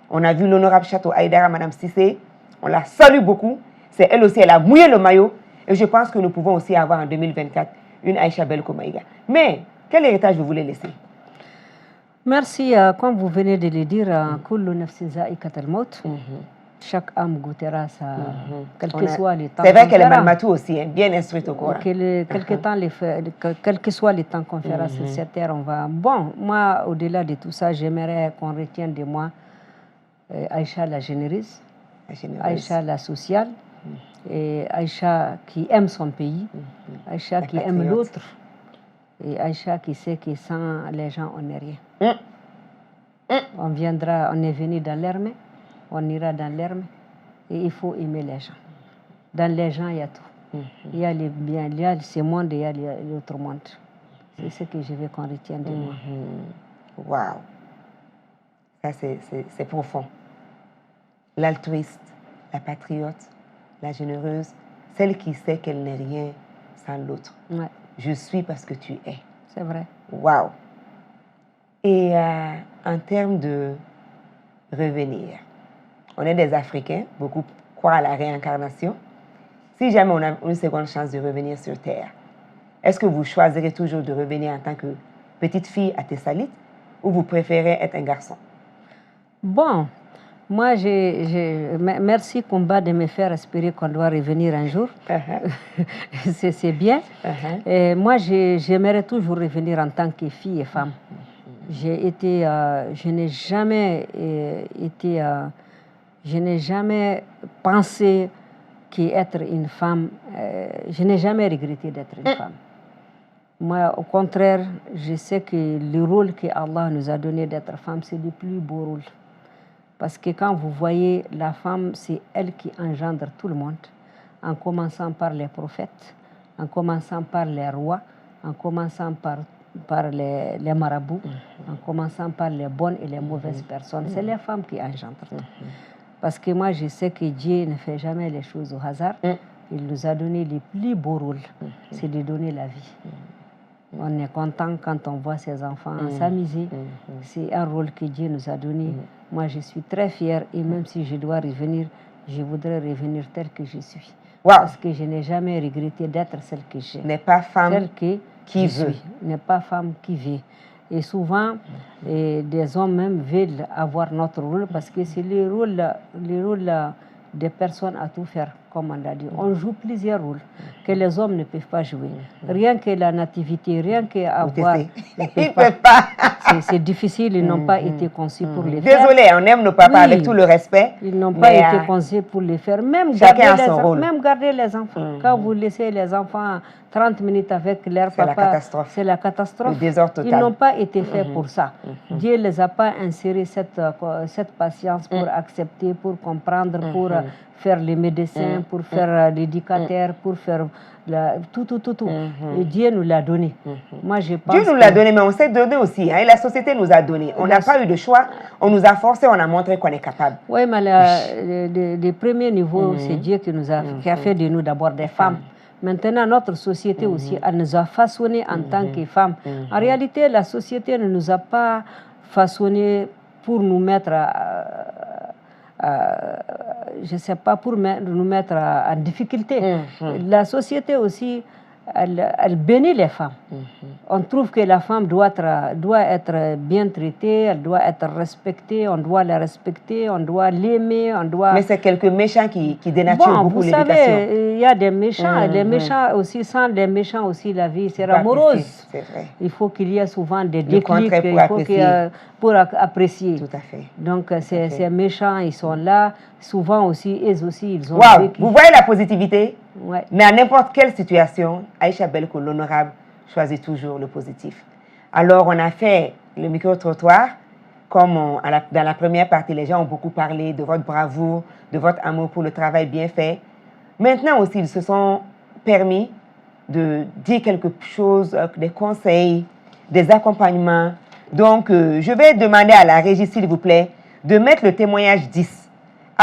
[SPEAKER 1] On a vu l'honorable Château Aïdara, Madame Sissé, on la salue beaucoup. C'est elle aussi, elle a mouillé le maillot. Et je pense que nous pouvons aussi avoir en 2024 une Aïcha Belko Maïga. Mais quel héritage vous voulez laisser?
[SPEAKER 2] Merci. Comme vous venez de le dire, Kullu nafsin za'iqatul maut. Chaque âme goûtera ça, quel que soit le temps.
[SPEAKER 1] C'est vrai qu'elle est malmatou aussi, hein, bien instruite au Coran.
[SPEAKER 2] Quel que soit le temps qu'on fera sur cette terre, on va. Bon, moi, au-delà de tout ça, j'aimerais qu'on retienne de moi Aïcha la généreuse, Aïcha la sociale, et Aïcha qui aime son pays, Aïcha qui aime l'autre, et Aïcha qui sait que sans les gens, on n'est rien. On est venu dans l'herbe, on ira dans l'herbe, et il faut aimer les gens. Dans les gens, il y a tout. Il y a les biens, il y a ce monde et il y a l'autre monde. C'est ce que je veux qu'on retienne de moi.
[SPEAKER 1] Waouh! Ça, c'est profond. L'altruiste, la patriote, la généreuse, celle qui sait qu'elle n'est rien sans l'autre.
[SPEAKER 2] Ouais.
[SPEAKER 1] Je suis parce que tu es.
[SPEAKER 2] C'est vrai.
[SPEAKER 1] Waouh! Et en termes de revenir, on est des Africains, beaucoup croient à la réincarnation. Si jamais on a une seconde chance de revenir sur Terre, est-ce que vous choisirez toujours de revenir en tant que petite fille à Tessalit ou vous préférez être un garçon?
[SPEAKER 2] Bon, moi, merci Combat de me faire espérer qu'on doit revenir un jour. C'est bien. Et moi, j'aimerais toujours revenir en tant que fille et femme. Je n'ai jamais pensé qu'être une femme, je n'ai jamais regretté d'être une femme. Moi, au contraire, je sais que le rôle que Allah nous a donné d'être femme, c'est le plus beau rôle. Parce que quand vous voyez la femme, c'est elle qui engendre tout le monde, en commençant par les prophètes, en commençant par les rois, en commençant par les marabouts, en commençant par les bonnes et les mauvaises personnes. C'est les femmes qui engendrent tout. Parce que moi, je sais que Dieu ne fait jamais les choses au hasard. Il nous a donné le plus beau rôle, c'est de donner la vie. On est content quand on voit ses enfants s'amuser. C'est un rôle que Dieu nous a donné. Moi, je suis très fière et même si je dois revenir, je voudrais revenir telle que je suis. Parce que je n'ai jamais regretté d'être celle que j'ai.
[SPEAKER 1] N'est pas femme qui veut.
[SPEAKER 2] N'est pas femme qui veut. Et souvent, des hommes même veulent avoir notre rôle parce que c'est le rôle des personnes à tout faire, comme on l'a dit. On joue plusieurs rôles que les hommes ne peuvent pas jouer. Rien que la nativité, rien qu'avoir...
[SPEAKER 1] Ils ne peuvent pas.
[SPEAKER 2] C'est difficile, ils n'ont pas été conçus pour les faire.
[SPEAKER 1] Désolé, on aime nos papas avec tout le respect.
[SPEAKER 2] Ils n'ont pas été conçus pour les faire. Même garder les enfants. Quand vous laissez les enfants 30 minutes avec leur papa, c'est la catastrophe.
[SPEAKER 1] Le désordre total.
[SPEAKER 2] Ils n'ont pas été faits pour ça. Dieu ne les a pas insérés cette patience pour accepter, pour comprendre, pour faire les médecins, pour faire l'éducateur, pour faire tout. Et Dieu nous l'a donné. Moi, je pense
[SPEAKER 1] Dieu nous l'a donné, mais on s'est donné aussi. Hein, et la société nous a donné. On n'a pas eu de choix. On nous a forcé, on a montré qu'on est capable.
[SPEAKER 2] Oui, mais le premier niveau, c'est Dieu qui a fait de nous d'abord des femmes. Maintenant, notre société aussi, elle nous a façonnés en tant que femmes. En réalité, la société ne nous a pas façonnés pour nous mettre je ne sais pas, pour nous mettre en difficulté. La société aussi, elle bénit les femmes. On trouve que la femme doit être bien traitée, elle doit être respectée, on doit la respecter, on doit l'aimer, on doit...
[SPEAKER 1] Mais c'est quelques méchants qui dénaturent beaucoup l'éducation.
[SPEAKER 2] Vous savez, il y a des méchants, les méchants aussi, sans les méchants aussi, la vie sera morose.
[SPEAKER 1] C'est vrai.
[SPEAKER 2] Il faut qu'il y ait souvent des déclics pour apprécier.
[SPEAKER 1] Tout à fait.
[SPEAKER 2] Donc, ces méchants, ils sont là. Souvent aussi, eux aussi, ils ont
[SPEAKER 1] vécu. Vous voyez la positivité?
[SPEAKER 2] Ouais.
[SPEAKER 1] Mais à n'importe quelle situation, Aïcha Belko, l'honorable, choisit toujours le positif. Alors, on a fait le micro-trottoir. Comme dans la première partie, les gens ont beaucoup parlé de votre bravoure, de votre amour pour le travail bien fait. Maintenant aussi, ils se sont permis de dire quelque chose, des conseils, des accompagnements. Donc, je vais demander à la régie, s'il vous plaît, de mettre le témoignage 10.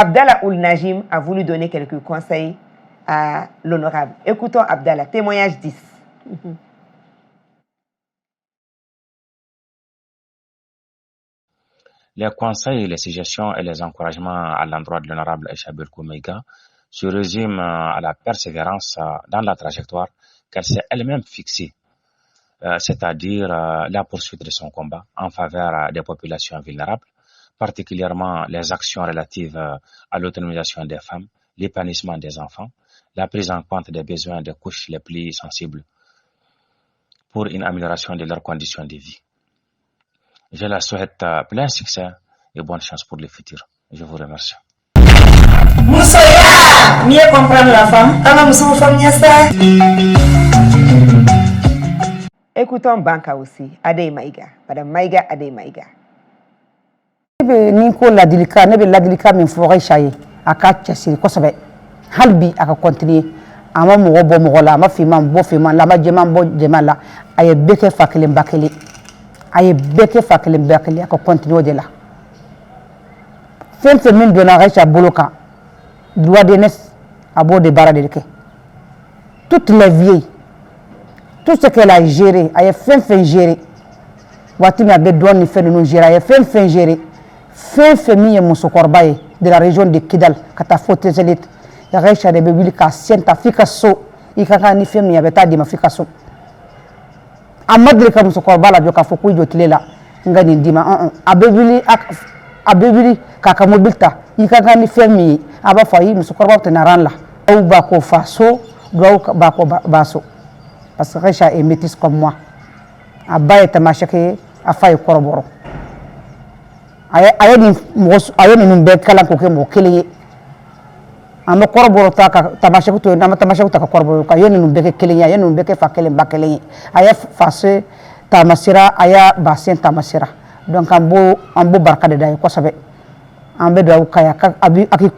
[SPEAKER 1] Abdallah Ould Najim a voulu donner quelques conseils à l'honorable. Écoutons Abdallah, témoignage 10.
[SPEAKER 5] Les conseils, les suggestions et les encouragements à l'endroit de l'honorable Aïcha Belko Maïga se résument à la persévérance dans la trajectoire qu'elle s'est elle-même fixée, c'est-à-dire la poursuite de son combat en faveur des populations vulnérables, particulièrement les actions relatives à l'autonomisation des femmes, l'épanouissement des enfants, la prise en compte des besoins des couches les plus sensibles pour une amélioration de leurs conditions de vie. Je la souhaite plein succès et bonne chance pour le futur. Je vous remercie.
[SPEAKER 8] Moussoya, mieux comprendre la femme.
[SPEAKER 1] Écoutons Banka aussi, Adey Maïga. Madame Maïga, Adey Maïga.
[SPEAKER 9] Ni ko ladilika ne be ladilika min fo Aïcha ye aka cɛsiri kosɛbɛ hali bi a ka continuer a ma mɔgɔ bɔ mɔgɔ la a ma finman bɔ finman la a ma jɛman bɔ jɛman la a ye bɛɛ kɛ fa kelen ba kelen a ye bɛɛ kɛ fa kelen ba kelen a ka continuer o de la fɛn fɛn min donna Aïcha bolo kan droit d'aînesse a b'o de baara de kɛ toutes les vieilles tout ce qu'elle a géré a ye fɛn fɛn géré waati min a bɛ dɔn ni fɛn ninnu géré a ye fɛn fɛn géré fɛn fɛn min ye musokɔrɔba ye de la région de Kidal ka taa fo Tezeli Aïcha de bɛ wuli k'a sɛn ta f'i ka so i ka kan ni fɛn min ye a bɛ taa d'i ma f'i ka so a ma deli ka musokɔrɔba lajɔ k'a fɔ ko i jɔ tile la n ka nin d'i ma a bɛ wuli k'a ka mobili ta i ka kan ni fɛn min ye a b'a fɔ ayi musokɔrɔba tɛ na ran la aw b'a ko fa so duwawu b'a ko ba so parce que Aïcha est métisse comme moi a ba ye tamasɛki ye a fa ye kɔrɔbɔrɔ a ye ninnu bɛɛ kalan k'o kɛ mɔgɔ kelen ye an bɛ kɔrɔbɔrɔ ta ka tamasɛki to yen n'an bɛ tamasɛki ta ka kɔrɔbɔrɔ ka ye ninnu bɛɛ kɛ kelen ye a ye ninnu bɛɛ kɛ fa kelen ba kelen ye a ye fase taamasira a y'a ba sen taamasira donc an b'o barika de da ye kosɛbɛ an bɛ duwawu k'a ye a k'i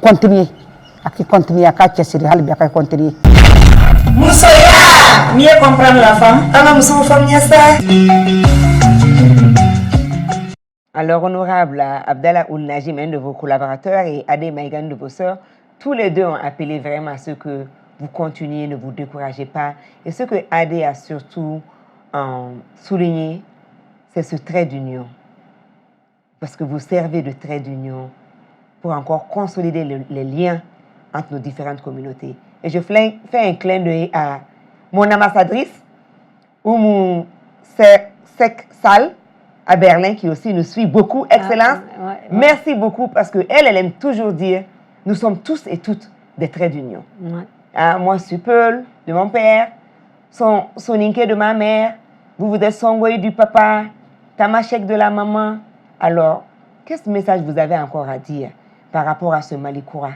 [SPEAKER 9] continuer a k'a cɛsiri hali bi a k'a continuer.
[SPEAKER 8] Moussoya, mieux comprendre la femme.
[SPEAKER 1] Alors, honorable Abdallah Ould Najim, un de vos collaborateurs, et Adey Maïga, une de vos sœurs, tous les deux ont appelé vraiment à ce que vous continuiez, ne vous découragez pas. Et ce que Adey a surtout souligné, c'est ce trait d'union. Parce que vous servez de trait d'union pour encore consolider les liens entre nos différentes communautés. Et je fais un clin d'œil à mon ambassadrice, Oumou Sek Sal, à Berlin, qui aussi nous suit beaucoup. Excellence.
[SPEAKER 2] Ouais.
[SPEAKER 1] Merci beaucoup parce qu'elle aime toujours dire Nous sommes tous et toutes des traits d'union.
[SPEAKER 2] Ouais.
[SPEAKER 1] Ah, moi, je suis Peul, de mon père, Soninké de ma mère, vous êtes Songoy du papa, Tamashek de la maman. Alors, quel message vous avez encore à dire par rapport à ce Mali Koura?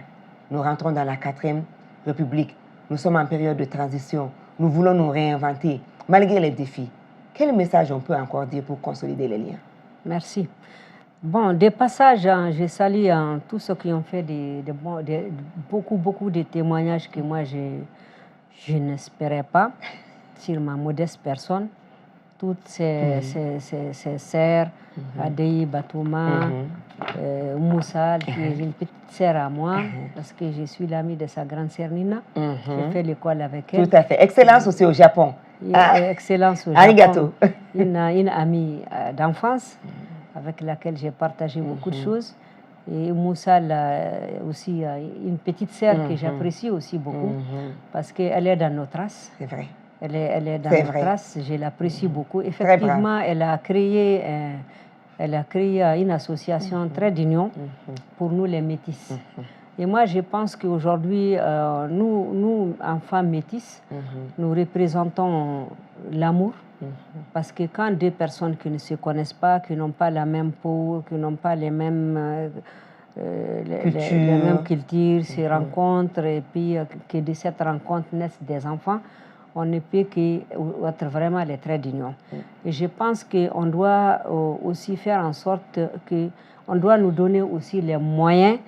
[SPEAKER 1] Nous rentrons dans la 4e République. Nous sommes en période de transition. Nous voulons nous réinventer, malgré les défis. Quel message on peut encore dire pour consolider les liens?
[SPEAKER 2] Merci. Bon, des passages, je salue tous ceux qui ont fait beaucoup de témoignages que moi, je n'espérais pas sur ma modeste personne. Toutes ces sœurs, Adei, Batouma, Moussa, qui est une petite sœur à moi, parce que je suis l'amie de sa grande sœur Nina. J'ai fait l'école avec elle.
[SPEAKER 1] Tout à fait. Excellence aussi au Japon.
[SPEAKER 2] Excellence au Japon.
[SPEAKER 1] Arigato.
[SPEAKER 2] Une amie d'enfance avec laquelle j'ai partagé beaucoup de choses. Et Moussa aussi, une petite sœur que j'apprécie aussi beaucoup, parce qu'elle est dans nos traces.
[SPEAKER 1] C'est vrai.
[SPEAKER 2] Elle est dans nos traces, je l'apprécie beaucoup. Effectivement, elle a créé une association très d'union pour nous les métis. Et moi, je pense qu'aujourd'hui, nous, enfants métis, nous représentons l'amour. Parce que quand deux personnes qui ne se connaissent pas, qui n'ont pas la même peau, qui n'ont pas les mêmes cultures, se rencontrent, et puis que de cette rencontre naissent des enfants, on ne peut qu'être vraiment les traits d'union. Et je pense qu'on doit aussi faire en sorte que on doit nous donner aussi les moyens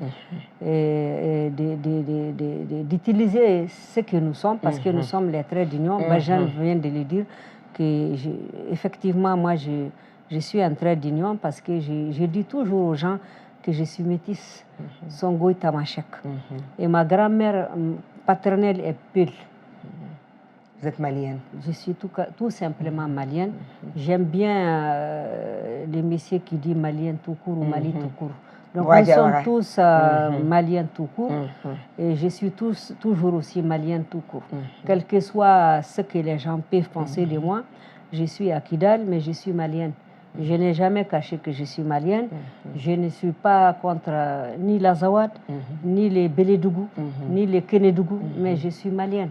[SPEAKER 2] d'utiliser ce que nous sommes, parce que nous sommes les traits d'union. Bajan vient de le dire, que effectivement, moi, je suis un trait d'union, parce que je dis toujours aux gens que je suis métisse, Songoy Tamashek. Et ma grand-mère paternelle est Peul.
[SPEAKER 1] Vous êtes malienne? Je
[SPEAKER 2] suis tout simplement malienne. J'aime bien les messieurs qui disent malienne tout court ou Mali tout court. Donc nous sommes tous maliens tout court, et je suis toujours aussi malienne tout court. Quel que soit ce que les gens peuvent penser de moi, je suis à Kidal, mais je suis malienne. Je n'ai jamais caché que je suis malienne. Je ne suis pas contre ni l'Azawad, ni les Bélédougou, ni les Kénédougou, mais je suis malienne.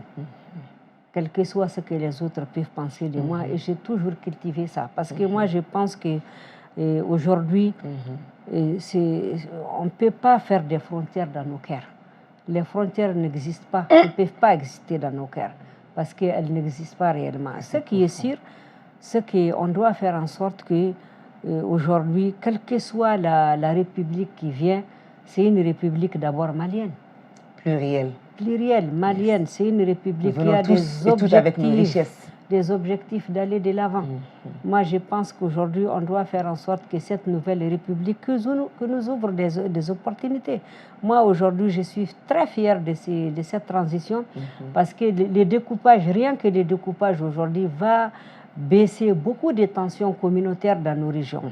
[SPEAKER 2] Quel que soit ce que les autres peuvent penser de moi, et j'ai toujours cultivé ça. Parce que moi, je pense que aujourd'hui, on ne peut pas faire des frontières dans nos cœurs. Les frontières n'existent pas, ne peuvent pas exister dans nos cœurs, parce qu'elles n'existent pas réellement. Ce qui est sûr, c'est qu'on doit faire en sorte que aujourd'hui, quelle que soit la république qui vient, c'est une république d'abord malienne. Plurielle, malienne. C'est une république qui a des objectifs d'aller de l'avant. Moi, je pense qu'aujourd'hui, on doit faire en sorte que cette nouvelle république que nous ouvre des opportunités. Moi, aujourd'hui, je suis très fière de cette transition, parce que le découpage, rien que le découpage aujourd'hui, va baisser beaucoup de tensions communautaires dans nos régions.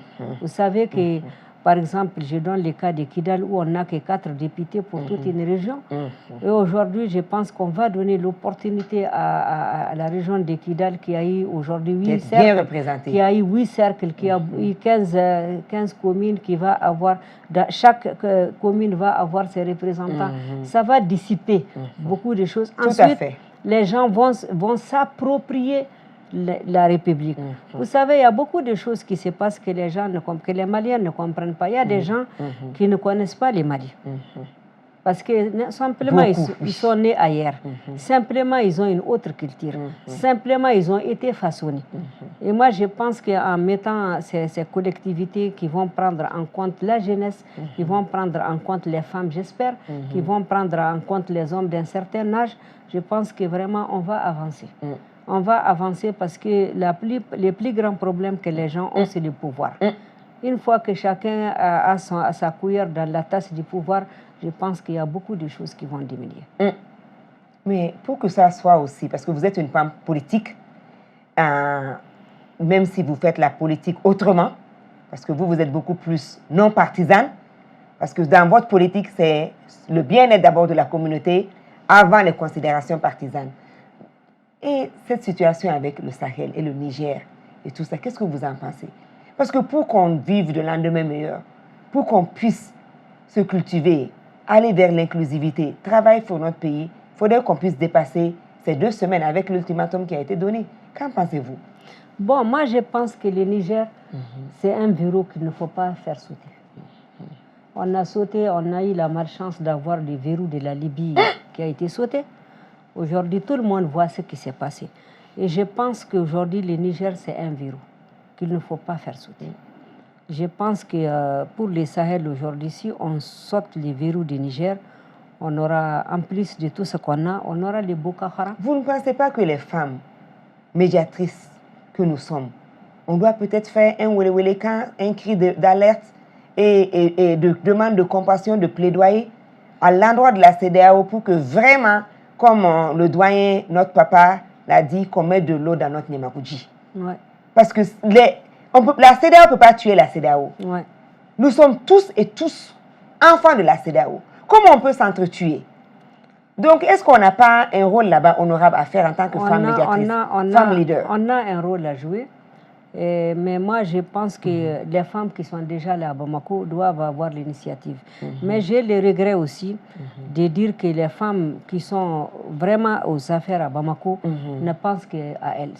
[SPEAKER 2] Vous savez que, par exemple, je donne le cas de Kidal, où on n'a que 4 députés pour toute une région. Et aujourd'hui, je pense qu'on va donner l'opportunité à la région de Kidal, qui a eu aujourd'hui 8 cercles, qui a eu 8 cercles, qui a eu 15 communes, qui va avoir, chaque commune va avoir ses représentants. Ça va dissiper beaucoup de choses. Ensuite, les gens vont s'approprier la République. Vous savez, il y a beaucoup de choses qui se passent que les Maliens ne comprennent pas. Il y a des gens qui ne connaissent pas les Mali. Parce que simplement, ils sont nés ailleurs. Simplement, ils ont une autre culture. Simplement, ils ont été façonnés. Et moi, je pense qu'en mettant ces collectivités qui vont prendre en compte la jeunesse, qui vont prendre en compte les femmes, j'espère, qui vont prendre en compte les hommes d'un certain âge, je pense que vraiment, on va avancer. On va avancer, parce que les plus grands problèmes que les gens ont, c'est le pouvoir. Une fois que chacun a sa cuillère dans la tasse du pouvoir, je pense qu'il y a beaucoup de choses qui vont diminuer.
[SPEAKER 1] Mais pour que ça soit aussi, parce que vous êtes une femme politique, même si vous faites la politique autrement, parce que vous êtes beaucoup plus non partisane, parce que dans votre politique, c'est le bien-être d'abord de la communauté avant les considérations partisanes. Et cette situation avec le Sahel et le Niger et tout ça, qu'est-ce que vous en pensez? Parce que pour qu'on vive de lendemain meilleur, pour qu'on puisse se cultiver, aller vers l'inclusivité, travailler pour notre pays, il faudrait qu'on puisse dépasser ces 2 semaines avec l'ultimatum qui a été donné. Qu'en pensez-vous?
[SPEAKER 2] Bon, moi je pense que le Niger, c'est un verrou qu'il ne faut pas faire sauter. On a sauté, on a eu la malchance d'avoir le verrou de la Libye qui a été sauté. Aujourd'hui, tout le monde voit ce qui s'est passé. Et je pense qu'aujourd'hui, le Niger, c'est un verrou qu'il ne faut pas faire sauter. Je pense que pour les Sahel aujourd'hui, si on saute les verrous du Niger, on aura, en plus de tout ce qu'on a, on aura les Boko Haram.
[SPEAKER 1] Vous ne pensez pas que les femmes médiatrices que nous sommes, on doit peut-être faire un wele quand un cri d'alerte et de demande de compassion, de plaidoyer à l'endroit de la CEDEAO pour que vraiment, comme le doyen, notre papa l'a dit, qu'on mette de l'eau dans notre Niamakoudji.
[SPEAKER 2] Ouais.
[SPEAKER 1] Parce que la CEDEAO ne peut pas tuer la CEDEAO.
[SPEAKER 2] Ouais.
[SPEAKER 1] Nous sommes tous et tous enfants de la CEDEAO. Comment on peut s'entretuer? Donc, est-ce qu'on n'a pas un rôle là-bas honorable à faire en tant que femme médiatrice, femme leader?
[SPEAKER 2] On a un rôle à jouer. Mais moi, je pense que les femmes qui sont déjà là à Bamako doivent avoir l'initiative. Mais j'ai le regret aussi de dire que les femmes qui sont vraiment aux affaires à Bamako ne pensent qu'à elles.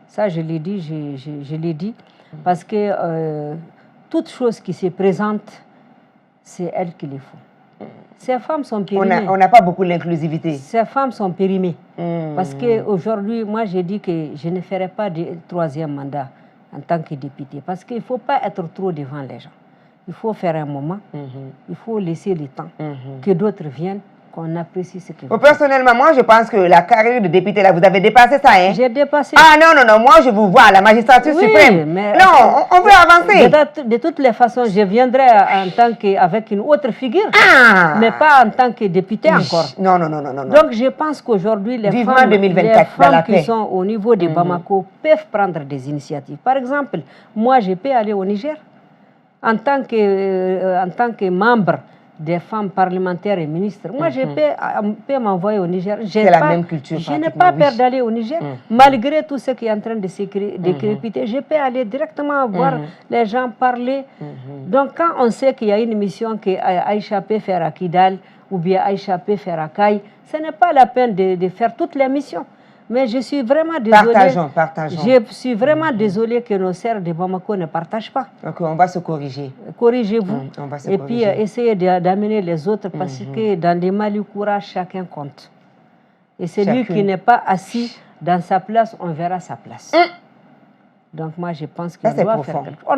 [SPEAKER 2] Ça, je l'ai dit, je l'ai dit, parce que toute chose qui se présente, c'est elles qui les font. Ces femmes sont périmées.
[SPEAKER 1] On n'a pas beaucoup d'inclusivité.
[SPEAKER 2] Ces femmes sont périmées. Parce qu'aujourd'hui, moi, j'ai dit que je ne ferai pas de 3e mandat en tant que député. Parce qu'il ne faut pas être trop devant les gens. Il faut faire un moment. Il faut laisser le temps que d'autres viennent, qu'on apprécie ce qu'ils font.
[SPEAKER 1] Personnellement, moi, je pense que la carrière de député, là, vous avez dépassé ça, hein?
[SPEAKER 2] J'ai dépassé.
[SPEAKER 1] Ah non, moi, je vous vois à la magistrature suprême.
[SPEAKER 2] Mais
[SPEAKER 1] non, on veut avancer.
[SPEAKER 2] De toutes les façons, je viendrai avec une autre figure, mais pas en tant que député encore.
[SPEAKER 1] Non.
[SPEAKER 2] Donc, je pense qu'aujourd'hui, les
[SPEAKER 1] femmes
[SPEAKER 2] qui sont au niveau de Bamako peuvent prendre des initiatives. Par exemple, moi, je peux aller au Niger en tant que membre des femmes parlementaires et ministres. Moi, je peux m'envoyer au Niger.
[SPEAKER 1] C'est la même culture.
[SPEAKER 2] Je n'ai pas peur d'aller au Niger. Malgré tout ce qui est en train de se décrépiter, je peux aller directement voir les gens parler. Donc, quand on sait qu'il y a une mission que Aïcha peut faire à Kidal ou bien Aïcha peut faire à Kaï, ce n'est pas la peine de faire toutes les missions. Mais je suis vraiment désolée.
[SPEAKER 1] Partageons.
[SPEAKER 2] Je suis vraiment désolée que nos sœurs de Bamako ne partagent pas.
[SPEAKER 1] Donc, on va se corriger.
[SPEAKER 2] Corrigez-vous. Et puis, essayez d'amener les autres parce que dans les Malikoura, chacun compte. Et celui qui n'est pas assis dans sa place, on verra sa place. Donc, moi, je pense qu'on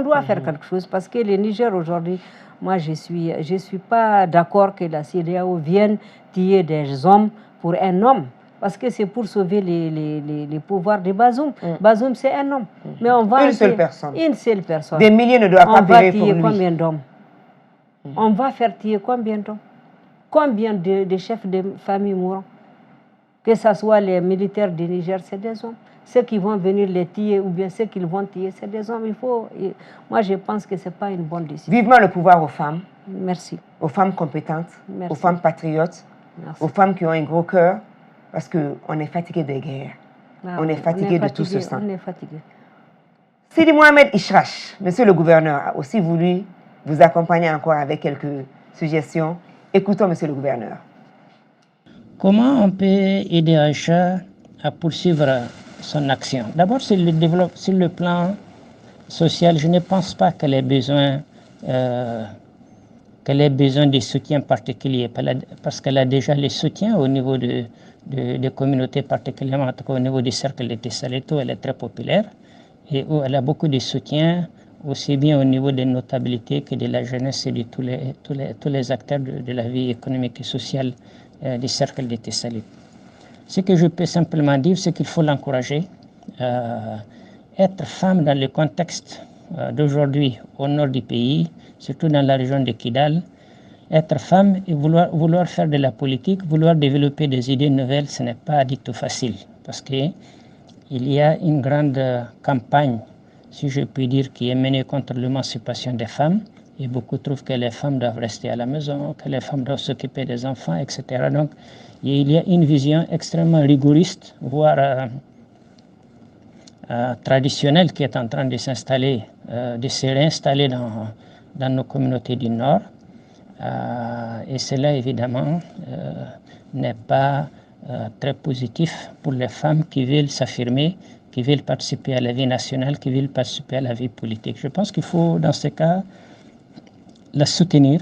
[SPEAKER 2] doit faire quelque chose parce que le Niger aujourd'hui, moi, je suis pas d'accord que la CEDEAO vienne tuer des hommes pour un homme. Parce que c'est pour sauver les pouvoirs de Bazoum. Bazoum, c'est un homme. Mais on va
[SPEAKER 1] une seule personne.
[SPEAKER 2] Des
[SPEAKER 1] milliers ne doivent pas payer pour lui.
[SPEAKER 2] Combien d'hommes? On va faire tuer combien d'hommes? Combien de chefs de famille mourants? Que ce soit les militaires du Niger, c'est des hommes. Ceux qui vont venir les tuer ou bien ceux qui vont tuer, c'est des hommes. Moi, je pense que ce n'est pas une bonne décision.
[SPEAKER 1] Vivement le pouvoir aux femmes.
[SPEAKER 2] Merci.
[SPEAKER 1] Aux femmes compétentes.
[SPEAKER 2] Merci.
[SPEAKER 1] Aux femmes patriotes.
[SPEAKER 2] Merci.
[SPEAKER 1] Aux femmes qui ont un gros cœur. Parce qu'on est fatigué des guerres. On est fatigué de tout ce sang.
[SPEAKER 2] On est fatigué.
[SPEAKER 1] Sidi Mohamed Ishrash, monsieur le gouverneur, a aussi voulu vous accompagner encore avec quelques suggestions. Écoutons, monsieur le gouverneur.
[SPEAKER 10] Comment on peut aider Aïcha à poursuivre son action? D'abord, sur le plan social, je ne pense pas qu'elle ait besoin de soutien particulier, parce qu'elle a déjà le soutien au niveau des communautés, particulièrement au niveau du cercle de Tessalito. Elle est très populaire et où elle a beaucoup de soutien, aussi bien au niveau des notabilités que de la jeunesse et de tous les acteurs de la vie économique et sociale du cercle de Tessalito. Ce que je peux simplement dire, c'est qu'il faut l'encourager. Être femme dans le contexte d'aujourd'hui au nord du pays, surtout dans la région de Kidal, être femme et vouloir faire de la politique, vouloir développer des idées nouvelles, ce n'est pas du tout facile. Parce qu'il y a une grande campagne, si je puis dire, qui est menée contre l'émancipation des femmes. Et beaucoup trouvent que les femmes doivent rester à la maison, que les femmes doivent s'occuper des enfants, etc. Donc, il y a une vision extrêmement rigoriste, voire traditionnelle, qui est en train de s'installer, de se réinstaller dans nos communautés du Nord. Et cela, évidemment, n'est pas très positif pour les femmes qui veulent s'affirmer, qui veulent participer à la vie nationale, qui veulent participer à la vie politique. Je pense qu'il faut, dans ce cas, la soutenir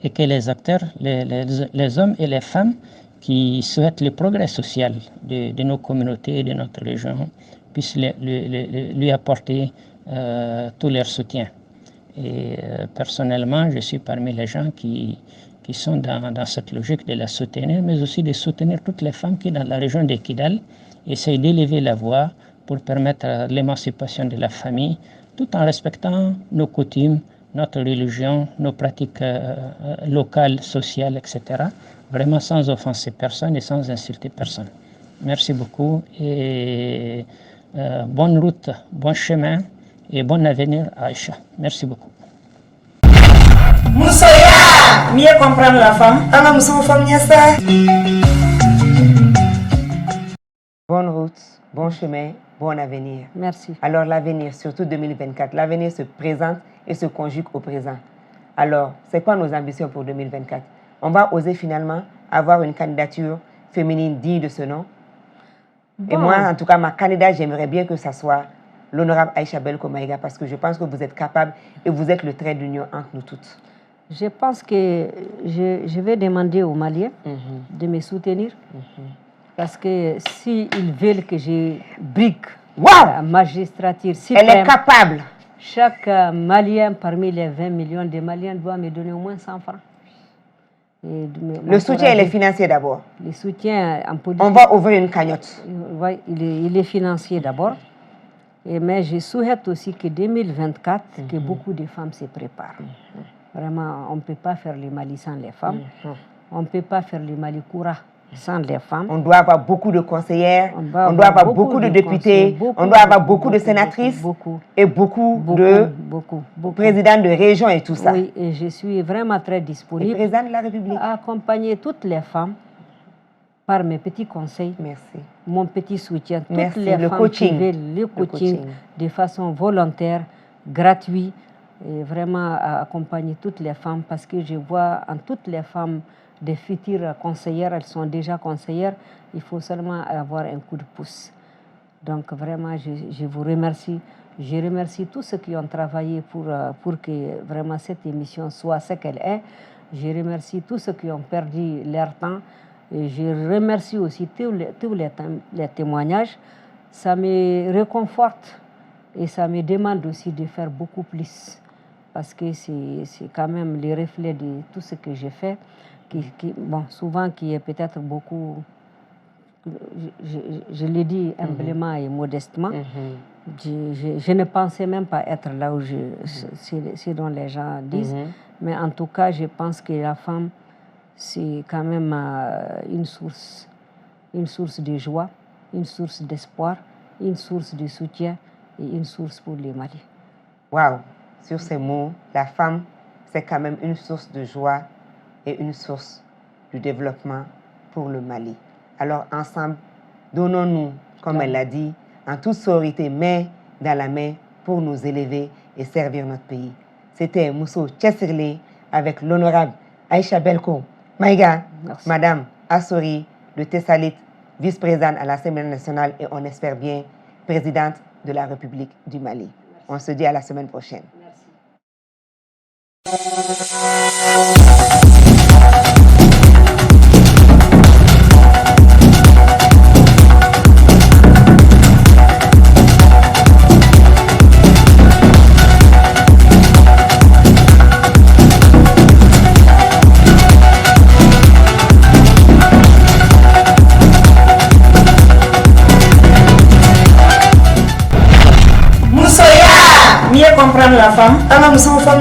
[SPEAKER 10] et que les acteurs, les hommes et les femmes qui souhaitent le progrès social de nos communautés et de notre région puissent lui apporter tout leur soutien. Et personnellement, je suis parmi les gens qui sont dans cette logique de la soutenir, mais aussi de soutenir toutes les femmes qui, dans la région de Kidal, essayent d'élever la voix pour permettre l'émancipation de la famille, tout en respectant nos coutumes, notre religion, nos pratiques locales, sociales, etc. Vraiment sans offenser personne et sans insulter personne. Merci beaucoup et bonne route, bon chemin et bon avenir à Aïcha. Merci beaucoup.
[SPEAKER 8] Moussoya, mieux comprendre la femme.
[SPEAKER 1] Bonne route, bon chemin, bon avenir.
[SPEAKER 2] Merci.
[SPEAKER 1] Alors l'avenir, surtout 2024, l'avenir se présente et se conjugue au présent. Alors, c'est quoi nos ambitions pour 2024? On va oser finalement avoir une candidature féminine digne de ce nom. Bon. Et moi, en tout cas, ma candidate, j'aimerais bien que ça soit l'honorable Aïcha Belko Maïga parce que je pense que vous êtes capable et vous êtes le trait d'union entre nous toutes.
[SPEAKER 2] Je pense que je vais demander aux Maliens de me soutenir parce que s'ils veulent que je brigue la magistrature suprême,
[SPEAKER 1] elle est capable.
[SPEAKER 2] Chaque Malien parmi les 20 millions de Maliens doit me donner au moins 100 francs.
[SPEAKER 1] Le soutien, il est financier d'abord.
[SPEAKER 2] Le soutien en politique.
[SPEAKER 1] On va ouvrir une cagnotte.
[SPEAKER 2] Oui, il est financier d'abord. Mais je souhaite aussi que 2024, que beaucoup de femmes se préparent. Vraiment, on ne peut pas faire le Mali sans les femmes. On ne peut pas faire le Mali Koura sans les femmes.
[SPEAKER 1] On doit avoir beaucoup de conseillères, on doit avoir beaucoup de députés, on doit avoir beaucoup de sénatrices et beaucoup de présidents de région et tout ça.
[SPEAKER 2] Oui, et je suis vraiment très disponible.
[SPEAKER 1] Le président de la République.
[SPEAKER 2] À accompagner toutes les femmes par mes petits conseils.
[SPEAKER 1] Merci.
[SPEAKER 2] Mon petit soutien. Toutes
[SPEAKER 1] Merci.
[SPEAKER 2] les
[SPEAKER 1] Le
[SPEAKER 2] femmes
[SPEAKER 1] coaching.
[SPEAKER 2] qui veulent le coaching de façon volontaire, gratuite. Et vraiment à accompagner toutes les femmes parce que je vois en toutes les femmes des futures conseillères, elles sont déjà conseillères, il faut seulement avoir un coup de pouce. Donc vraiment, je vous remercie. Je remercie tous ceux qui ont travaillé pour que vraiment cette émission soit ce qu'elle est. Je remercie tous ceux qui ont perdu leur temps. Et je remercie aussi tous les témoignages. Ça me réconforte et ça me demande aussi de faire beaucoup plus. Parce que c'est quand même le reflet de tout ce que j'ai fait, souvent qui est peut-être beaucoup, je l'ai dit humblement et modestement, je ne pensais même pas être là où c'est dont les gens disent, mais en tout cas, je pense que la femme, c'est quand même une source de joie, une source d'espoir, une source de soutien et une source pour les Mali.
[SPEAKER 1] Waouh! Sur ces mots, la femme, c'est quand même une source de joie et une source de développement pour le Mali. Alors ensemble, donnons-nous, comme elle l'a dit, en toute sororité, main dans la main pour nous élever et servir notre pays. C'était Mousso Tchessirlé avec l'honorable Aïcha Belko Maïga, Madame Assori de Tessalit, vice-présidente à l'Assemblée nationale et on espère bien présidente de la République du Mali. On se dit à la semaine prochaine.
[SPEAKER 8] Mieux comprendre la femme.
[SPEAKER 1] Alors, nous sommes femmes,